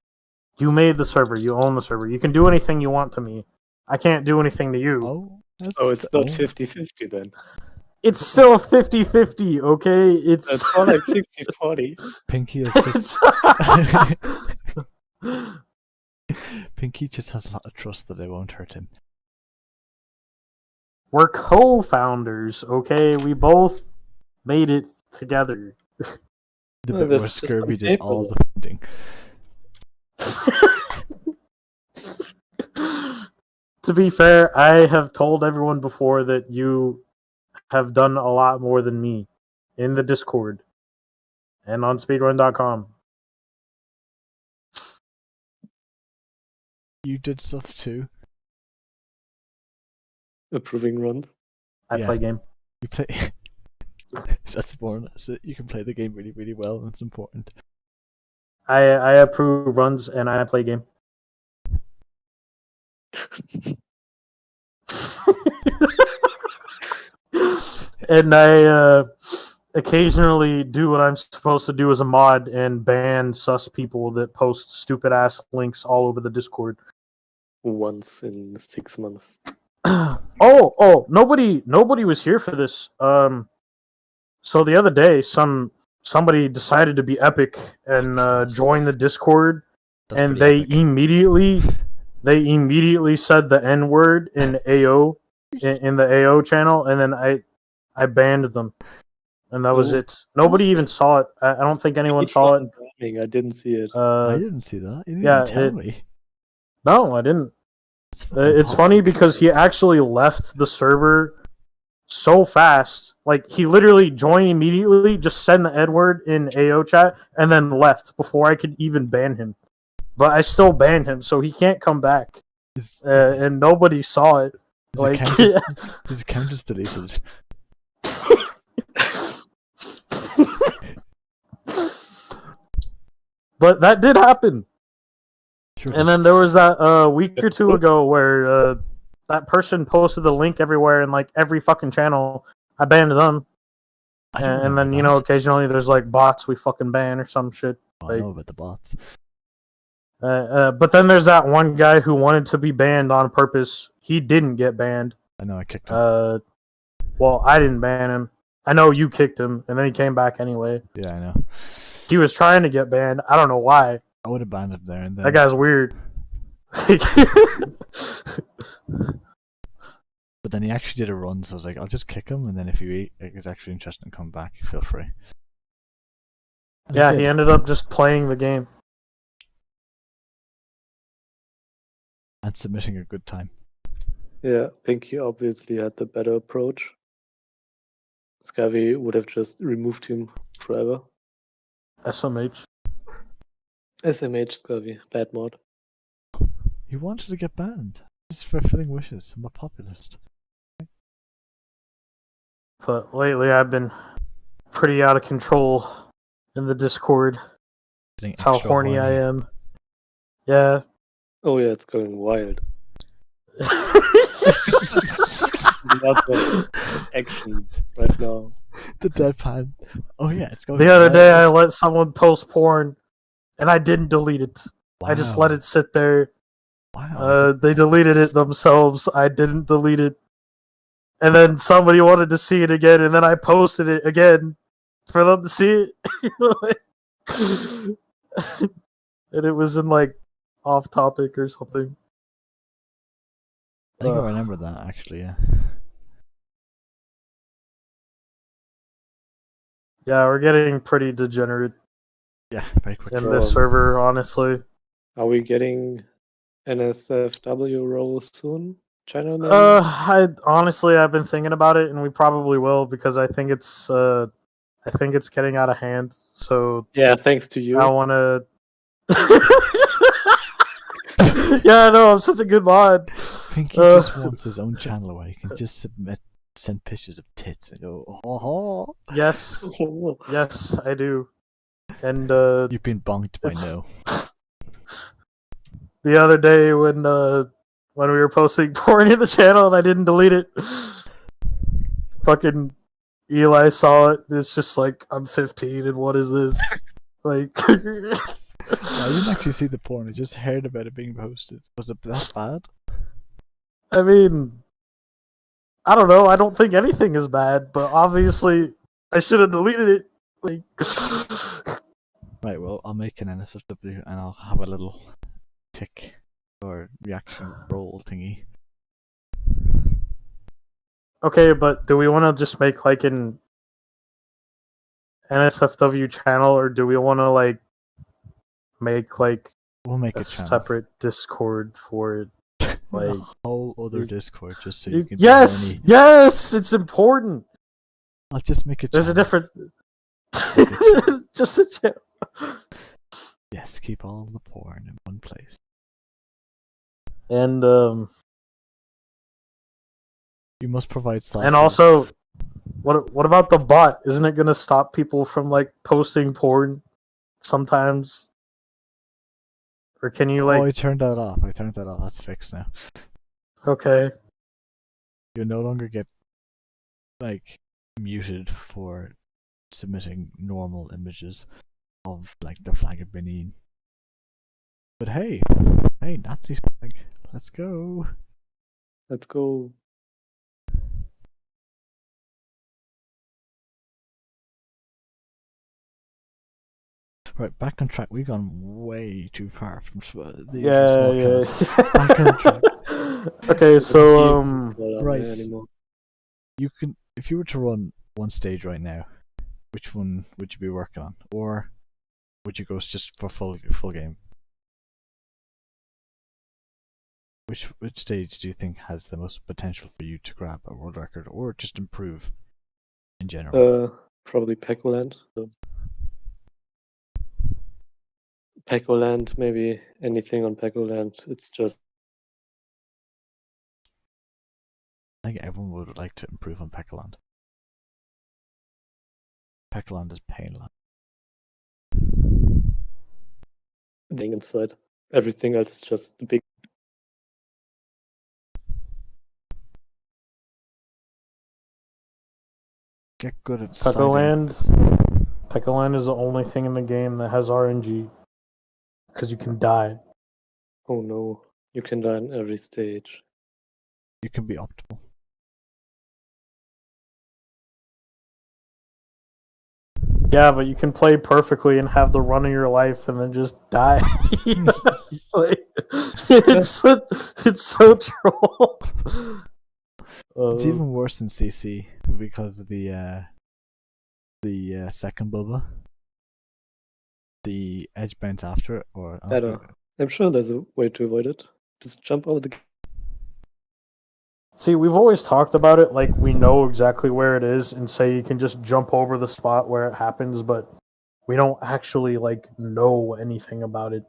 You made the server. You own the server. You can do anything you want to me. I can't do anything to you. Oh, Oh, it's not 50-50 then. It's still 50-50, okay? It's It's more like 60-40. Pinky has just Pinky just has a lot of trust that it won't hurt him. We're co-founders, okay? We both made it together. The Oh, bit where that's just Scurvy on did paper. all the funding. To be fair, I have told everyone before that you have done a lot more than me in the Discord and on speedrun.com. You did stuff too. Approving runs. I Yeah. play game. You play. That's more or less it. You can play the game really, really well, and it's important. I approve runs and I play game. And I occasionally do what I'm supposed to do as a mod and ban sus people that post stupid ass links all over the Discord. Once in 6 months. Oh, nobody was here for this. So the other day, somebody decided to be epic and join the Discord, That's and pretty they epic. immediately said the N word in AO in the AO channel, and then I banned them, and that was Oh. it. Nobody even saw it. I don't think anyone saw it. I didn't see it. I didn't see that. You didn't yeah, even tell me. No, I didn't. That's fucking It's funny because he actually left the server so fast. Like, he literally joined immediately, just said the N-word in AO chat, and then left before I could even ban him. But I still banned him, so he can't come back. His And nobody saw it. Like, his account is deleted. But that did happen. Sure. And then there was that week or two ago where that person posted the link everywhere in like every fucking channel. I banned them. I don't And then, remember that. occasionally there's like bots we fucking ban or some shit. Oh, I know about the bots. But then there's that one guy who wanted to be banned on purpose. He didn't get banned. I know I kicked him. Well, I didn't ban him. I know you kicked him, and then he came back anyway. Yeah, I know. He was trying to get banned. I don't know why. I would have banned him there and then. That guy's weird. But then he actually did a run, so I was like, I'll just kick him, and then if he is actually interested in coming back, feel free. And Yeah, did. he ended up just playing the game. And submitting a good time. Yeah, Pinky obviously had the better approach. Scavi would have just removed him forever. SMH. SMH Scavi, bad mod. He wanted to get banned. Just fulfilling wishes. I'm a populist. But lately I've been pretty out of control in the Discord. Getting That's how extra horny I am. Yeah. Oh yeah, it's going wild. Lots of action right now. The deadpan. Oh yeah, it's going. The other day, I wild. let someone post porn, and I didn't delete it. I just let Wow. it sit there. Wow. They deleted it themselves. I didn't delete it. And then somebody wanted to see it again, and then I posted it again for them to see it. And it was in like off topic or something. I think I remember that actually. Yeah. Yeah, we're getting pretty degenerate Yeah. Very quick. in this server, honestly. Are we getting NSFW role soon? Channel maybe? I've been thinking about it, and we probably will because I think it's getting out of hand. So Yeah, thanks to you. I want to. Yeah, I know. I'm such a good mod. Pinky just wants his own channel where he can just send pictures of tits and go, oh. Yes, yes, I do. And You've been bonked by no. The other day when we were posting porn in the channel and I didn't delete it, fucking Eli saw it. It's just like, I'm 15 and what is this? Like, I didn't actually see the porn. I just heard about it being posted. Was it that bad? I mean, I don't know. I don't think anything is bad, but obviously I should have deleted it. Like, Right, well, I'll make an NSFW and I'll have a little tick or reaction roll thingy. okay, but do we want to just make like an NSFW channel, or do we want to like make like We'll make a a channel. separate Discord for it? Like a whole other Discord just so you can. Yes, yes, it's important. I'll just make a channel. There's a different. Just a channel. Yes, keep all the porn in one place. And you must provide sauces. And also, what about the bot? Isn't it gonna stop people from like posting porn sometimes? Or can you like? Oh, I turned that off. That's fixed now. Okay. You'll no longer get like muted for submitting normal images of like the flag of Benin. But hey, Nazi flag, let's go. Let's go. Right, back on track. We've gone way too far from the Yeah. Back on track. Okay, so right. You can, if you were to run one stage right now, which one would you be working on, or would you go just for full game? Which stage do you think has the most potential for you to grab a world record or just improve in general? Probably Pecoland. Pecoland, maybe anything on Pecoland. It's just. I think everyone would like to improve on Pecoland. Pecoland is painland. Thing inside. Everything else is just big. Get good at Pecoland. Pecoland is the only thing in the game that has RNG. Because you can die. Oh no. You can die in every stage. You can be optimal. Yeah, but you can play perfectly and have the run of your life and then just die. Like, it's so troll. It's even worse in CC because of the second bubba. The edge bounce after it, or I'm sure there's a way to avoid it. Just jump over the. See, we've always talked about it like we know exactly where it is and say you can just jump over the spot where it happens, but we don't actually like know anything about it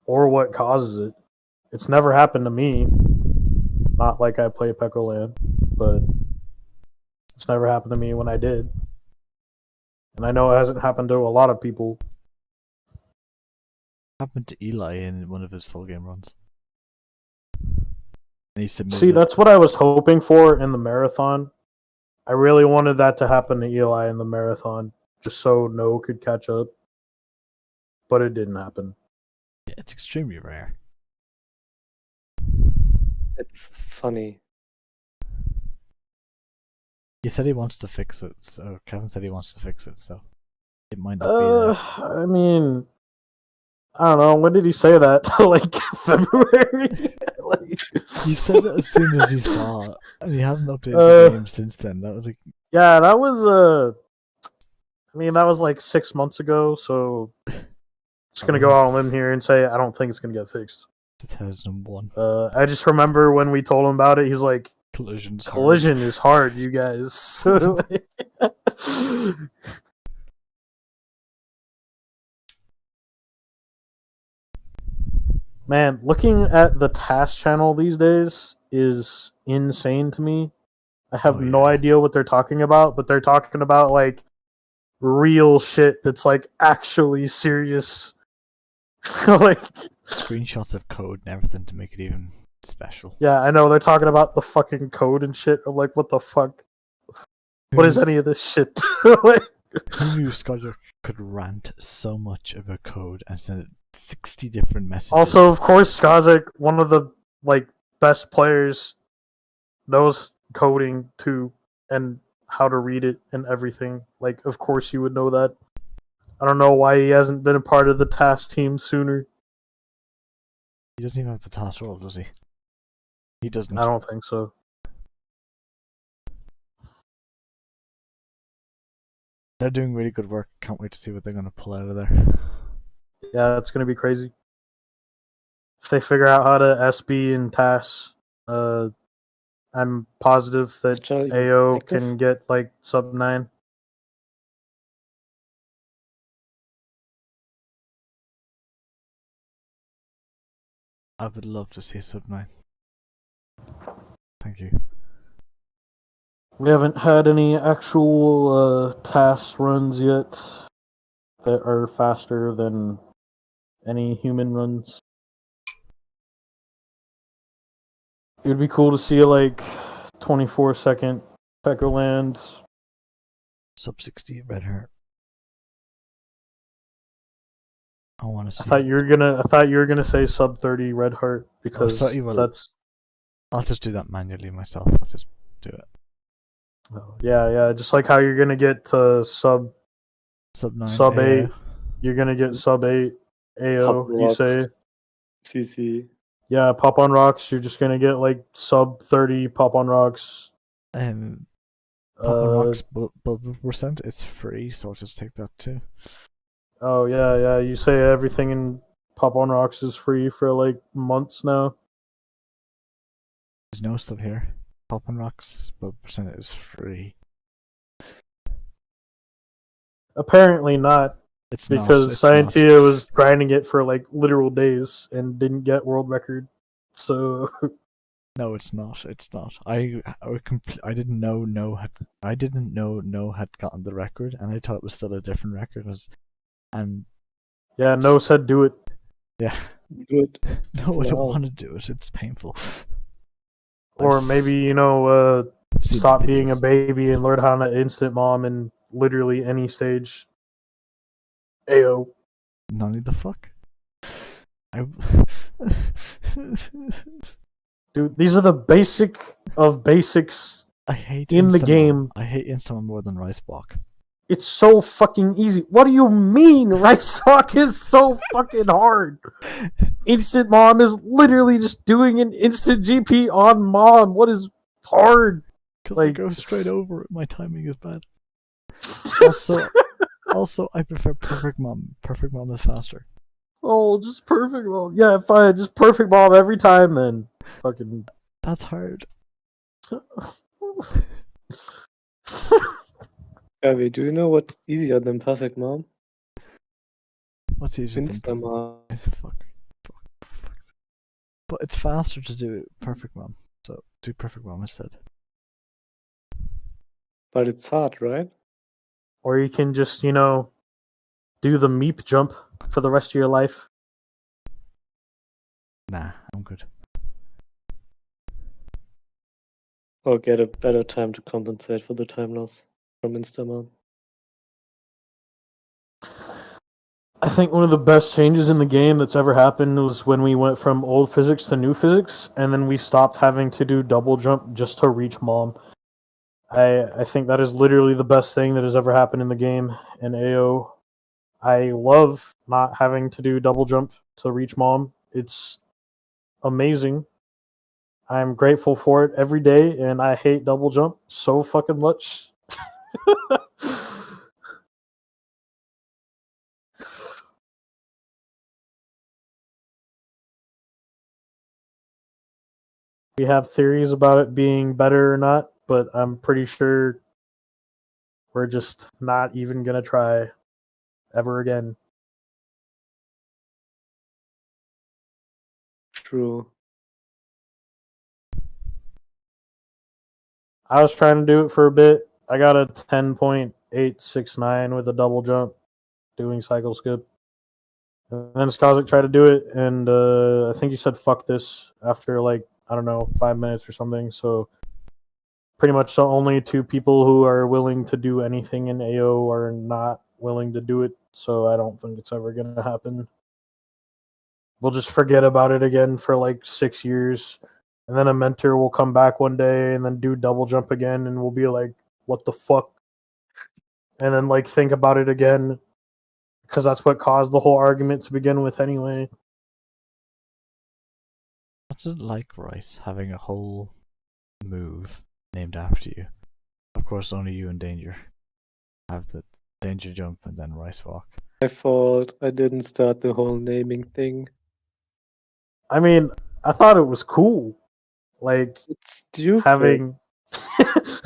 or what causes it. It's never happened to me. Not like I play Pecoland, but It's never happened to me when I did. And I know it hasn't happened to a lot of people. Happened to Eli in one of his full game runs. And he submitted See, it. that's what I was hoping for in the marathon. I really wanted that to happen to Eli in the marathon, just so No could catch up. But it didn't happen. Yeah, it's extremely rare. It's funny. He said he wants to fix it, so Kevin said he wants to fix it, so it might not be there. I mean, I don't know. When did he say that? Like February? Like... He said it as soon as he saw it, and he hasn't updated the game since then. That was like, yeah, that was I mean, that was like 6 months ago, so it's gonna go out on a limb here and say I don't think it's gonna get fixed. 2001. I just remember when we told him about it, he's like, Collision is hard, you guys. Man, looking at the task channel these days is insane to me. I have no idea what they're talking about, but they're talking about like real shit that's like actually serious. Like screenshots of code and everything to make it even special. Yeah, I know they're talking about the fucking code and shit. I'm like, what the fuck? What is any of this shit? Like, who knew Scudger could rant so much about code and send it 60 different messages? Also, of course, Skazik, one of the like best players, knows coding too and how to read it and everything. Like, of course, you would know that. I don't know why he hasn't been a part of the task team sooner. He doesn't even have the task role, does he? He doesn't. I don't think so. They're doing really good work. Can't wait to see what they're going to pull out of there. Yeah, it's going to be crazy. If they figure out how to SB and TAS, I'm positive that AO can get like sub 9. I would love to see sub 9. Thank you. We haven't had any actual task runs yet that are faster than any human runs. It would be cool to see like 24-second Pecker land. Sub 60 red heart. I want to see. I thought you were gonna say sub 30 red heart because that's. I'll just do that manually myself. I'll just do it. Oh, yeah. Just like how you're gonna get to sub 9, sub 8, you're gonna get sub 8 AO. You say CC. Yeah, pop on rocks. You're just gonna get like sub 30 pop on rocks. Pop on rocks percent. It's free, so I'll just take that too. Oh yeah. You say everything in pop on rocks is free for like months now. There's no stuff here. Pop on rocks percent is free. Apparently not. It's because Scientia was grinding it for like literal days and didn't get world record. So no, it's not. It's not. I didn't know No had gotten the record, and I thought it was still a different record. And yeah, No said do it. Yeah, good. No, I don't want to do it. It's painful. Or maybe stop being a baby and learn how to instant mom in literally any stage. AO. Nani the fuck? Dude, these are the basic of basics. I hate in the game. I hate Instamon more than Riceblock. It's so fucking easy. What do you mean? Riceblock is so fucking hard. Instant mom is literally just doing an instant GP on mom. What is hard? Because I go straight over it. My timing is bad. Also, I prefer Perfect Mom. Perfect Mom is faster. Oh, just Perfect Mom. Yeah, fine. Just Perfect Mom every time, then. Fucking. That's hard. Gavi, do you know what's easier than Perfect Mom? What's easier than Instant Mom? Fuck. But it's faster to do Perfect Mom, so do Perfect Mom instead. But it's hard, right? Or you can just, do the meep jump for the rest of your life. Nah, I'm good. Or get a better time to compensate for the time loss from Instamon. I think one of the best changes in the game that's ever happened was when we went from old physics to new physics, and then we stopped having to do double jump just to reach mom. I think that is literally the best thing that has ever happened in the game in AO. I love not having to do double jump to reach mom. It's amazing. I'm grateful for it every day, and I hate double jump so fucking much. We have theories about it being better or not, but I'm pretty sure we're just not even gonna try ever again. True. I was trying to do it for a bit. I got a 10.869 with a double jump doing cycle skip. And then Skazik tried to do it, and I think he said fuck this after, like, I don't know, 5 minutes or something. So pretty much the only two people who are willing to do anything in AO are not willing to do it. So I don't think it's ever going to happen. We'll just forget about it again for like 6 years. And then a mentor will come back one day and then do double jump again, and we'll be like, what the fuck? And then like think about it again, because that's what caused the whole argument to begin with anyway. What's it like, Rice, having a whole move named after you? Of course, only you and Danger have the Danger Jump and then Rice Walk. My fault. I didn't start the whole naming thing. I mean, I thought it was cool. Like, It's stupid. having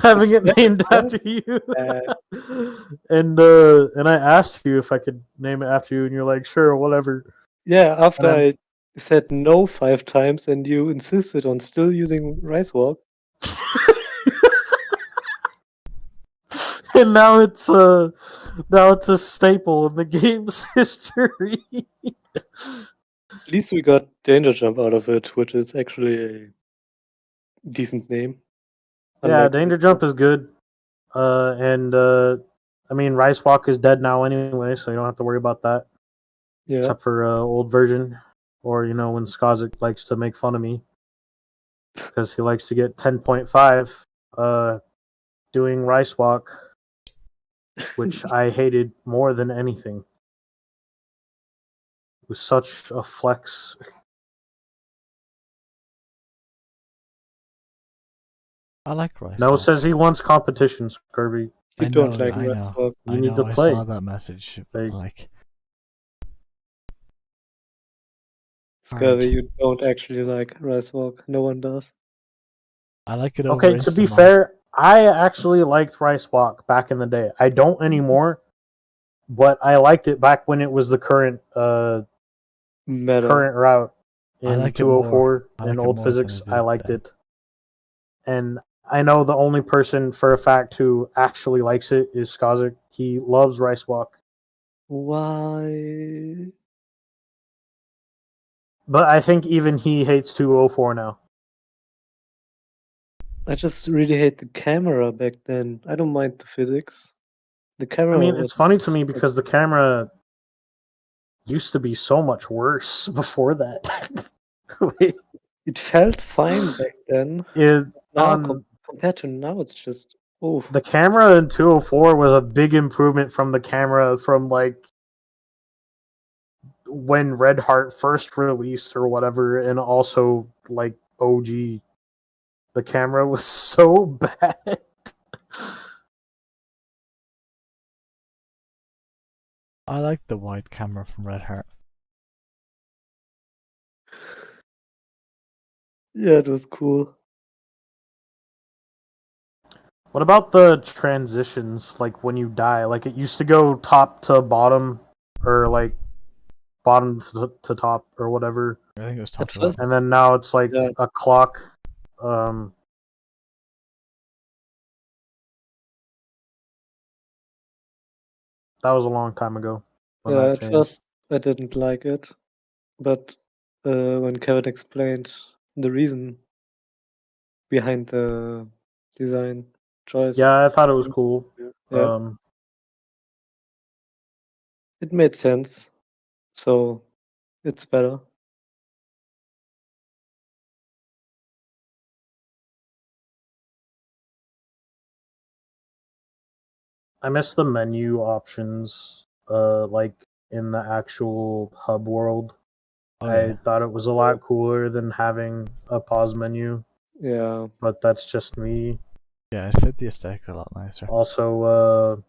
having it named so after you. bad. And I asked you if I could name it after you, and you're like, sure, whatever. Yeah, after And I said no 5 times and you insisted on still using Rice Walk. and now it's a staple in the game's history. At least we got Danger Jump out of it, which is actually a decent name. Yeah, Unlike Danger Jump is good. And I mean, Rice Walk is dead now anyway, so you don't have to worry about that. yeah. Except for old version, or when Skazik likes to make fun of me because he likes to get 10.5 doing Rice Walk, which I hated more than anything. It was such a flex. I like Rice No Walk. says he wants competitions, Kirby. You I don't know, like I Rice know. Walk. You I need know, to I play. saw that message. Like, Scurvy, you don't actually like Rice Walk. No one does. I like it over okay, to be Instamon. fair, I actually liked Rice Walk back in the day. I don't anymore, but I liked it back when it was the current Meta. current route I in like it 204 I like in it old more than physics. I did I liked then. it. And I know the only person for a fact who actually likes it is Skazik. He loves Rice Walk. Why? But I think even he hates 204 now. I just really hate the camera back then. I don't mind the physics. The camera I mean, was it's funny to me because the camera used to be so much worse before that. it felt fine back then. Now compared to now, it's just the camera in 204 was a big improvement from the camera from like when Red Heart first released or whatever, and also like OG. The camera was so bad. I like the wide camera from Red Heart. Yeah, it was cool. What about the transitions, like when you die? Like it used to go top to bottom, or like bottom to top, or whatever. I think it was top At to first, bottom. And then now it's like yeah. a clock. That was a long time ago when Yeah, that at changed. first I didn't like it, but when Kevin explained the reason behind the design choice, Yeah, I thought it was cool. yeah, it made sense. So it's better. I miss the menu options, like in the actual hub world. Oh I yeah, thought it was a lot cooler than having a pause menu, Yeah, but that's just me. yeah, it fit the aesthetic a lot nicer. Also,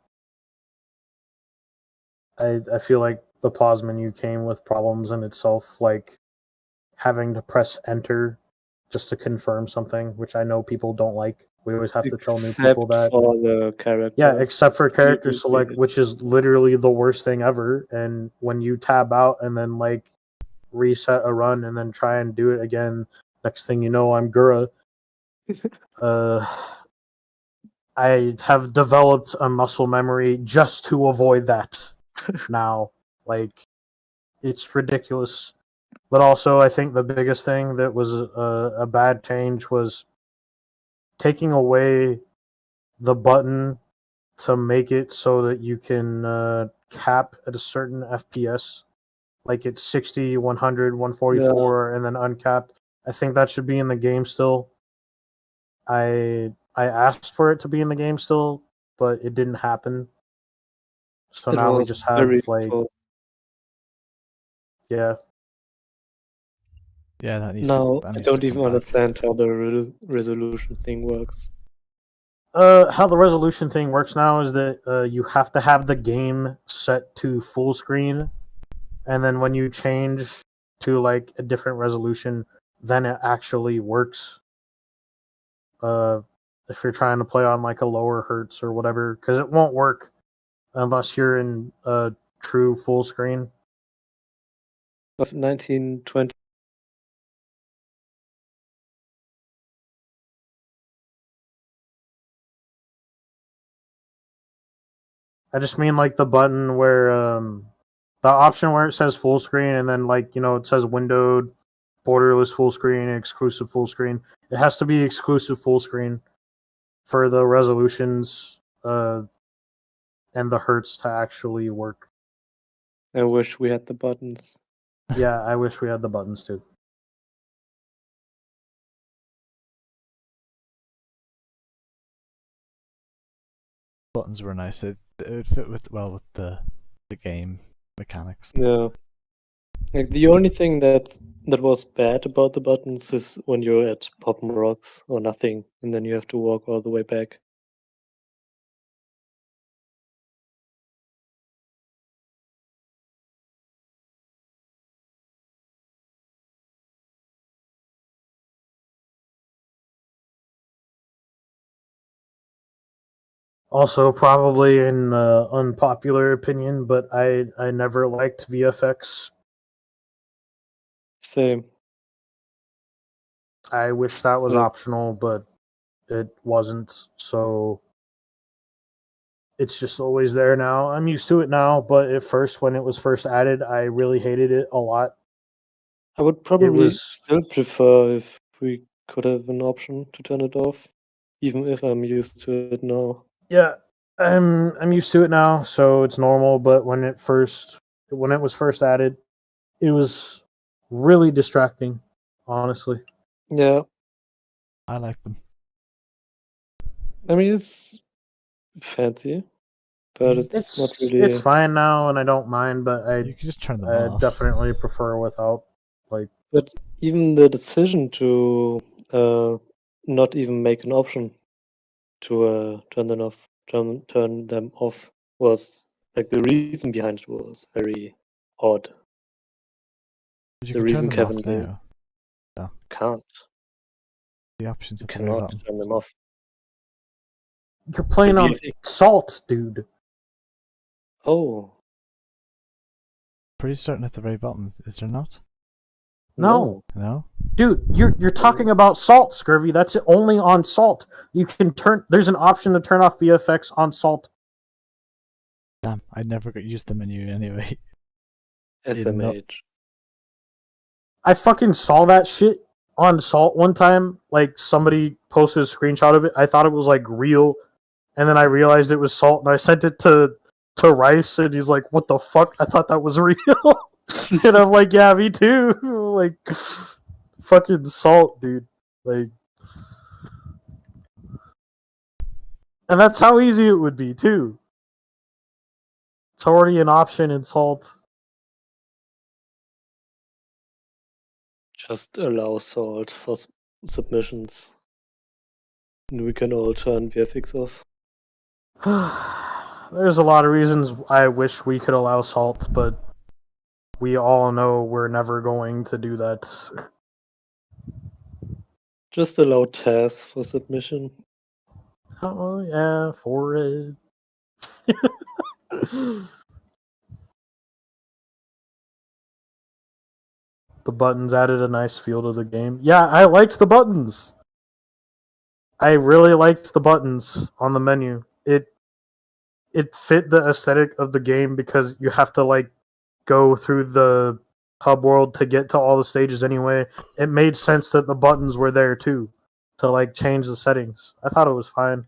I feel like the pause menu came with problems in itself, like having to press enter just to confirm something, which I know people don't like. We always have to tell new people except that. for the Yeah, characters. except for It's character select, literally which is literally the worst thing ever. And when you tab out and then like reset a run and then try and do it again, next thing you know, I'm Gura. Uh, I have developed a muscle memory just to avoid that now. Like, it's ridiculous. But also, I think the biggest thing that was a bad change was taking away the button to make it so that you can cap at a certain FPS, like it's 60, 100, yeah, 144, and then uncapped. I think that should be in the game still. I asked for it to be in the game still, but it didn't happen. So it now we was just have very like, full. yeah. Yeah, that needs to Now that I needs to don't come even back. understand how the resolution thing works. How the resolution thing works now is that you have to have the game set to full screen, and then when you change to like a different resolution, then it actually works. Uh, if you're trying to play on like a lower hertz or whatever, because it won't work unless you're in true full screen. Of 1920, I just mean like the button where the option where it says full screen and then like it says windowed, borderless full screen, exclusive full screen. It has to be exclusive full screen for the resolutions and the hertz to actually work. I wish we had the buttons. Yeah, I wish we had the buttons too. Buttons were nice. It would fit well with the game mechanics. Yeah. Like the only thing that was bad about the buttons is when you're at Poppin' Rocks or nothing, and then you have to walk all the way back. Also, probably an unpopular opinion, but I never liked VFX. Same. I wish that was Same. optional, but it wasn't. So it's just always there now. I'm used to it now, but at first, when it was first added, I really hated it a lot. I would It probably was, still prefer if we could have an option to turn it off, even if I'm used to it now. yeah, I'm used to it now, so it's normal. But when it was first added, it was really distracting, honestly. Yeah, I like them. I mean it's fancy, but it's not It's really. fine now, and I don't mind. But You can just turn them I off. definitely prefer without. Like, But even the decision to not even make an option to turn them off was like the reason behind it was very odd. But you The can turn reason them off Kevin gave now. So can't. the options You at the very cannot bottom. turn them off. you're The playing on VFX. salt, dude. Oh Pretty certain at the very bottom, is there not? No, No? dude, you're talking about salt, Scurvy. That's only on salt. You can turn. There's an option to turn off VFX on salt. Damn, I never got used the menu anyway. Even though- SMH. I fucking saw that shit on Salt one time. Like somebody posted a screenshot of it. I thought it was like real, and then I realized it was Salt, and I sent it to Rice, and he's like, "What the fuck? I thought that was real." And I'm like, "Yeah, me too." Like, fucking Salt, dude. Like, and that's how easy it would be too. It's already an option in Salt. Just allow Salt for submissions. And we can all turn VFX off. There's a lot of reasons I wish we could allow Salt, but we all know we're never going to do that. Just allow TAS for submission. Oh yeah, for it. The buttons added a nice feel to the game. Yeah, I liked the buttons. I really liked the buttons on the menu. It fit the aesthetic of the game because you have to like go through the hub world to get to all the stages anyway. It made sense that the buttons were there too to like change the settings. I thought it was fine.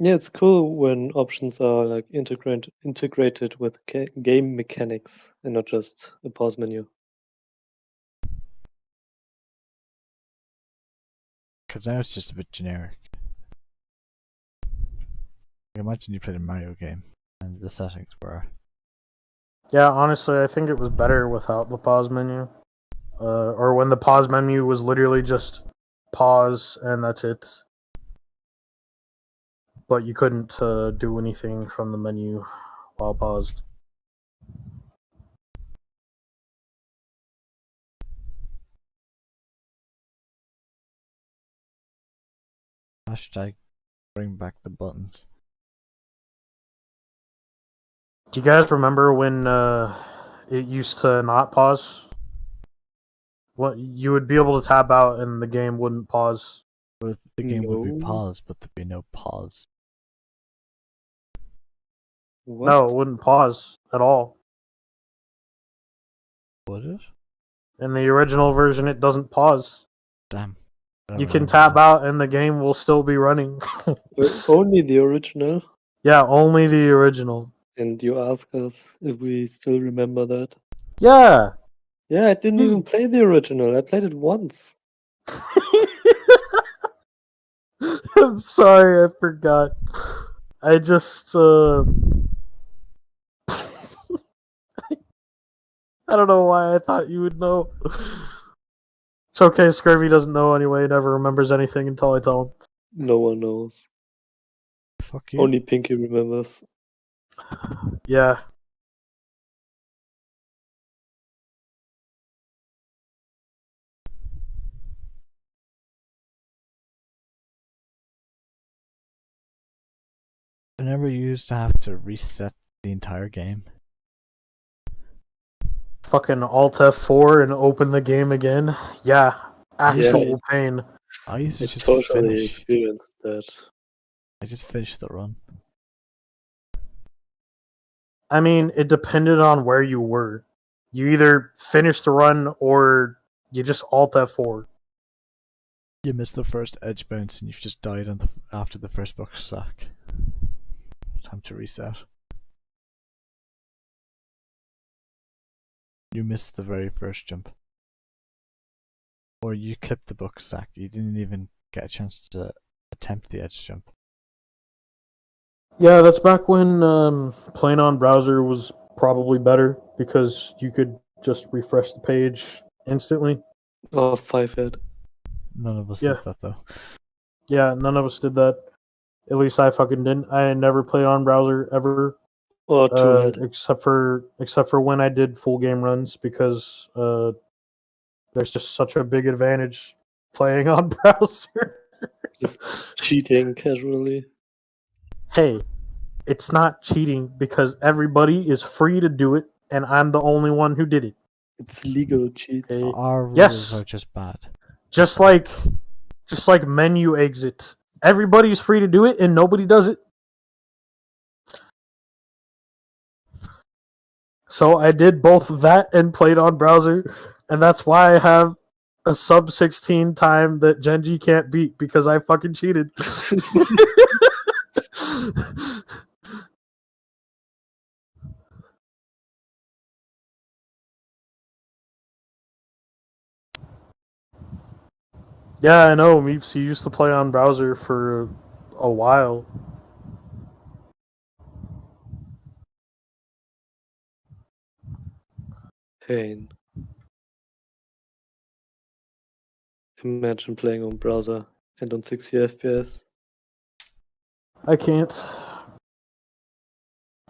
Yeah, it's cool when options are like integrated with game mechanics and not just a pause menu. Because now it's just a bit generic. Imagine you played a Mario game and the settings were. Yeah, honestly, I think it was better without the pause menu. Or when the pause menu was literally just pause and that's it. But you couldn't do anything from the menu while paused. Hashtag bring back the buttons. Do you guys remember when it used to not pause? What you would be able to tap out and the game wouldn't pause. But the game would be No. paused, but there'd be no pause. What? No, it wouldn't pause at all. Would it? In the original version, it doesn't pause. Damn. I don't You can remember tap that. out and the game will still be running. Only the original. Yeah, only the original. And you ask us if we still remember that. Yeah. Yeah, I didn't even play the original. I played it once. I'm sorry, I forgot. I just I don't know why I thought you would know. It's okay, Scurvy doesn't know anyway, he never remembers anything until I tell him. No one knows. Fuck you. Only Pinky remembers. Yeah. I never used to have to reset the entire game. Fucking Alt F4 and open the game again. Yeah. Actual pain. I used to I just totally finish. experienced that. I just finished the run. I mean, it depended on where you were. You either finished the run or you just Alt F4. You missed the first edge bounce and you've just died on after the first box stack. Time to reset. You missed the very first jump. Or you clipped the book stack. You didn't even get a chance to attempt the edge jump. Yeah, that's back when playing on browser was probably better because you could just refresh the page instantly. Oh, 5-head. None of us Yeah. did that though. Yeah, none of us did that. At least I fucking didn't. I never played on browser ever, Or 2-head. except for when I did full game runs because there's just such a big advantage playing on browser. Just cheating casually. Hey, it's not cheating because everybody is free to do it, and I'm the only one who did it. It's legal cheats. Okay? Our rules Yes. are just bad. Just like menu exit. Everybody's free to do it, and nobody does it. So I did both that and played on browser, and that's why I have a sub 16 time that Genji can't beat because I fucking cheated. Yeah, I know. Meeps, he used to play on browser for a while. Pain. Imagine playing on browser and on 60 FPS. I can't.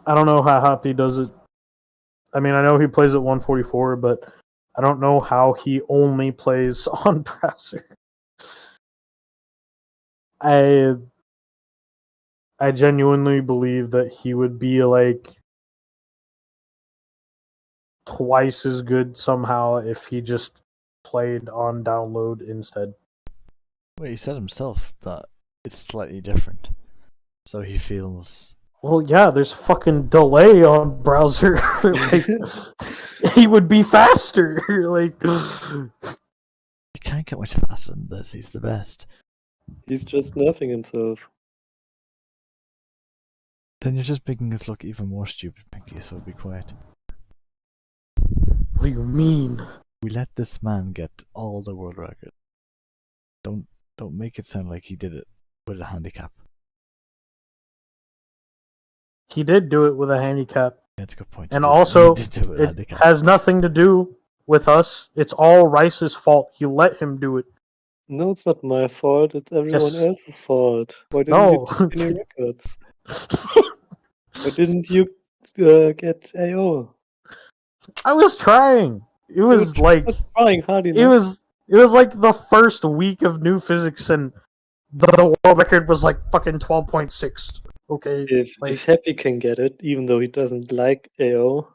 I don't know how Hoppy does it. I mean, I know he plays at 144, but I don't know how he only plays on browser. I genuinely believe that he would be like twice as good somehow if he just played on download instead. Well, he said himself that it's slightly different. So he feels... Well, yeah, there's fucking delay on browser. Like, he would be faster. Like, He can't get much faster than this, he's the best. He's just nerfing himself. Then you're just making us look even more stupid, Pinky, so be quiet. what do you mean? We let this man get all the world records. Don't make it sound like he did it with a handicap. He did do it with a handicap. That's a good point. And also, He did do it with a it handicap. has nothing to do with us. It's all Rice's fault. You let him do it. No, it's not my fault. It's everyone Yes. else's fault. Why didn't No. you take any records? Why didn't you get AO? I was trying. It was You were like not trying hard it enough. was like the first week of new physics, and the world record was like fucking 12.6. Okay. If Happy can get it, even though he doesn't like AO.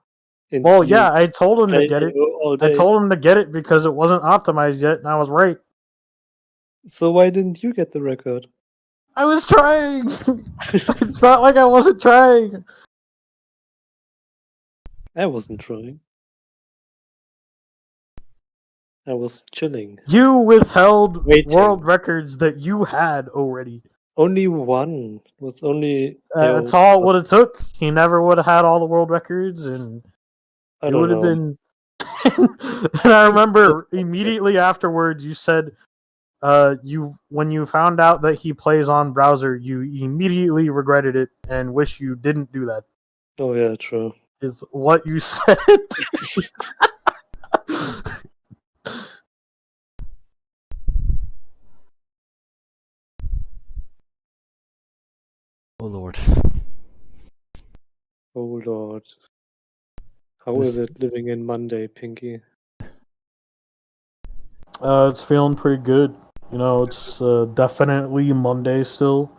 And Well, you yeah, I told him to play get it. AO all I day, told him to get it because it wasn't optimized yet, and I was right. so why didn't you get the record? I was trying. It's not like I wasn't trying. I wasn't trying. I was chilling. You withheld Waiting. world records that you had already. Only one. It was only AO. That's all it would have took. He never would have had all the world records, and I it don't would have know. been. And I remember immediately afterwards, you said, you when you found out that he plays on browser, you immediately regretted it and wish you didn't do that. Oh yeah, true. Is what you said. Oh lord. Oh lord. How is it living in Monday, Pinky? It's feeling pretty good. You know, it's definitely Monday still.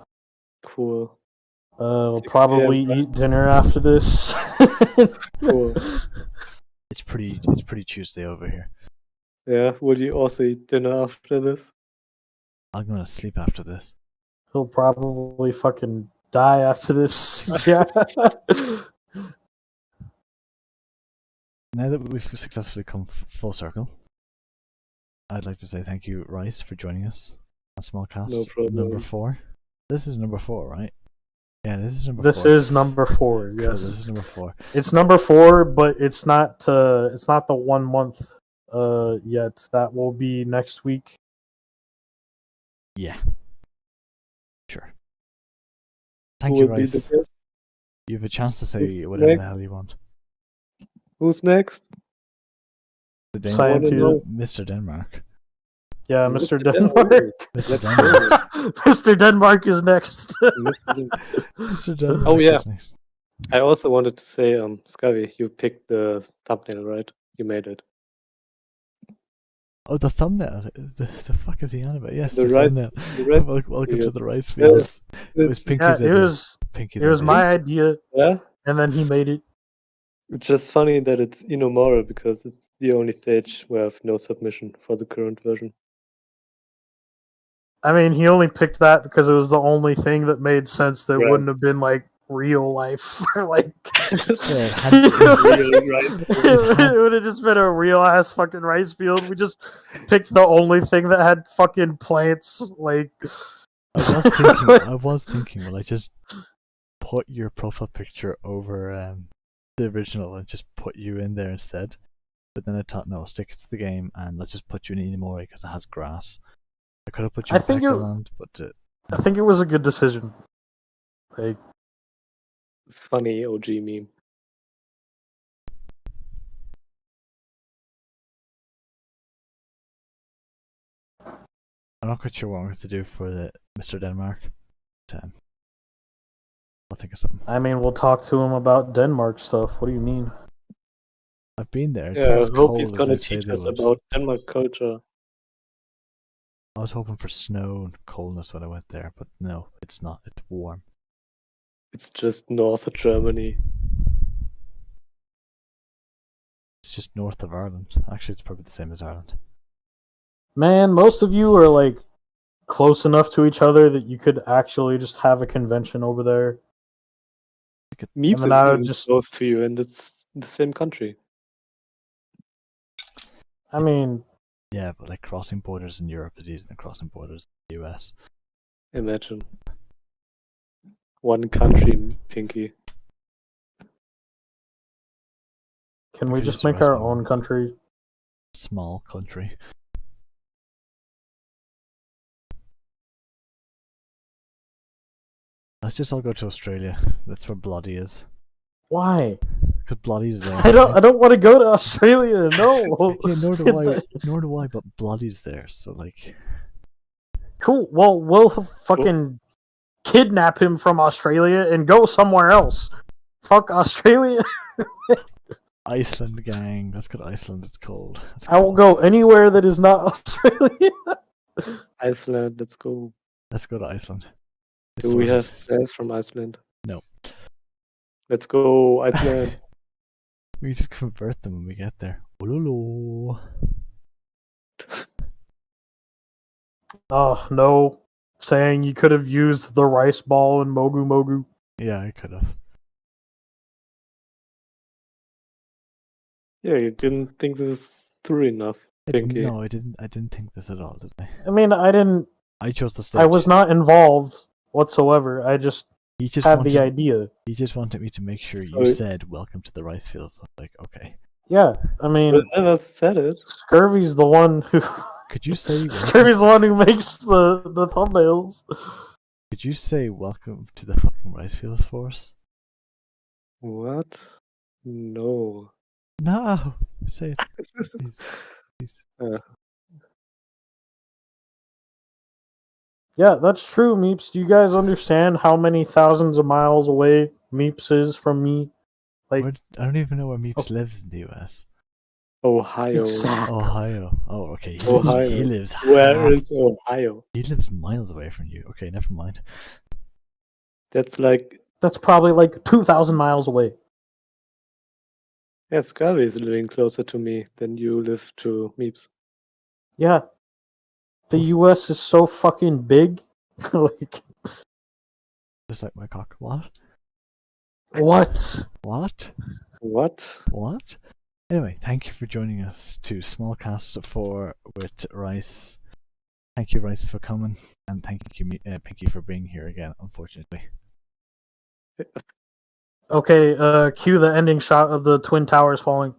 Cool. I'll 6 probably PM, eat dinner after this. Cool. It's pretty Tuesday over here. Yeah, would you also eat dinner after this? I'm gonna sleep after this. He'll probably fucking die after this. Yeah. Now that we've successfully come full circle, I'd like to say thank you, Rice, for joining us on Smol Cast No problem. number 4. This is number 4, right? Yeah, this is number 4. This is number 4. Cool, Yes, this is number 4. it's number 4, but it's not the 1 month yet. That will be next week. Yeah. Sure. Who Thank you, will be the Rice. guest? You have a chance to say Who's whatever the next? hell you want. Who's next? The Scientist. Mr. Denmark. Yeah, Mr. Mr. Denmark. Mr. Let's Denmark. go. Mr. Denmark is next. Mr. Denmark. Oh, yeah. is next. I also wanted to say, Scubby, you picked the thumbnail, right? You made it. Oh, the thumbnail. The fuck is he on about? Yes, The the rice- thumbnail. the rice Welcome video. to the rice fields. It was It's Pinky's Yeah, idea. it was my idea, yeah. and then he made it. It's just funny that it's Inomura because it's the only stage where I have no submission for the current version. I mean, he only picked that because it was the only thing that made sense that Right. wouldn't have been like real life. Like, Yeah, it had to Real rice field. it would have just been a real ass fucking rice field. We just picked the only thing that had fucking plants. Like, I was thinking, will I just put your profile picture over the original and just put you in there instead? But then I thought, no, stick it to the game and let's just put you in Inamori because it has grass. I could have put you I in think Beckerland, but I think it was a good decision. Like, It's funny OG meme. I'm not quite sure what I'm going to do for the Mr. Denmark. But, I'll think of something. I mean, we'll talk to him about Denmark stuff. What do you mean? I've been there. It's Yeah, not I as hope cold he's as gonna they say teach they us would. about Denmark culture. I was hoping for snow and coldness when I went there, but no, it's not. It's warm. It's just north of Germany. It's just north of Ireland. Actually, it's probably the same as Ireland. Man, most of you are like close enough to each other that you could actually just have a convention over there. Meeps then is I would even just- close to you, and it's the same country. I mean, Yeah, but like crossing borders in Europe is easier than crossing borders in the US. Imagine. One country, Pinky. can we could just use the make our rest of own them. country? Small country. Let's just all go to Australia. That's where Bloody is. Why? Because Bloody's there. I don't want to go to Australia. No. Yeah, nor do I. Nor do I. But Bloody's there, so like. Cool. Well, we'll fucking kidnap him from Australia and go somewhere else. Fuck Australia. Iceland, gang. Let's go to Iceland. It's cold. It's I will cold. go anywhere that is not Australia. Iceland, let's go. Let's go to Iceland. It's Do we sorted. have players from Iceland? No. Let's go, Iceland. We just convert them when we get there. Ololo. Oh, no. Saying you could have used the rice ball in Mogu Mogu. Yeah, I could have. Yeah, you didn't think this is through enough, Pinky. No, I didn't. I didn't think this at all, did I? I mean, I didn't. I chose the stage. I was not involved whatsoever. I just He just had wanted. the idea. He just wanted me to make sure you Sorry. said "Welcome to the rice fields." I'm like, okay. Yeah, I mean, I never said it. Scurvy's the one who. Could you say? Scurvy's the one who makes the thumbnails. Could you say "Welcome to the fucking rice fields" for us? What? No. No, say it, please. Please. Yeah, that's true, Meeps. Do you guys understand how many thousands of miles away Meeps is from me? Like, I don't even know where Meeps lives in the US. Ohio. exactly. Ohio. Oh, okay. Ohio. He lives. Where is Ohio? He lives miles away from you. Okay, never mind. That's like, That's probably like 2,000 miles away. yeah, Scurvy is living closer to me than you live to Meeps. Yeah. The US is so fucking big. Like, Just like my cock. What? what? What? What? What? Anyway, thank you for joining us to Smol Cast 4 with Rice. Thank you, Rice, for coming, and thank you, Pinky, for being here again, unfortunately. Okay, cue the ending shot of the Twin Towers falling.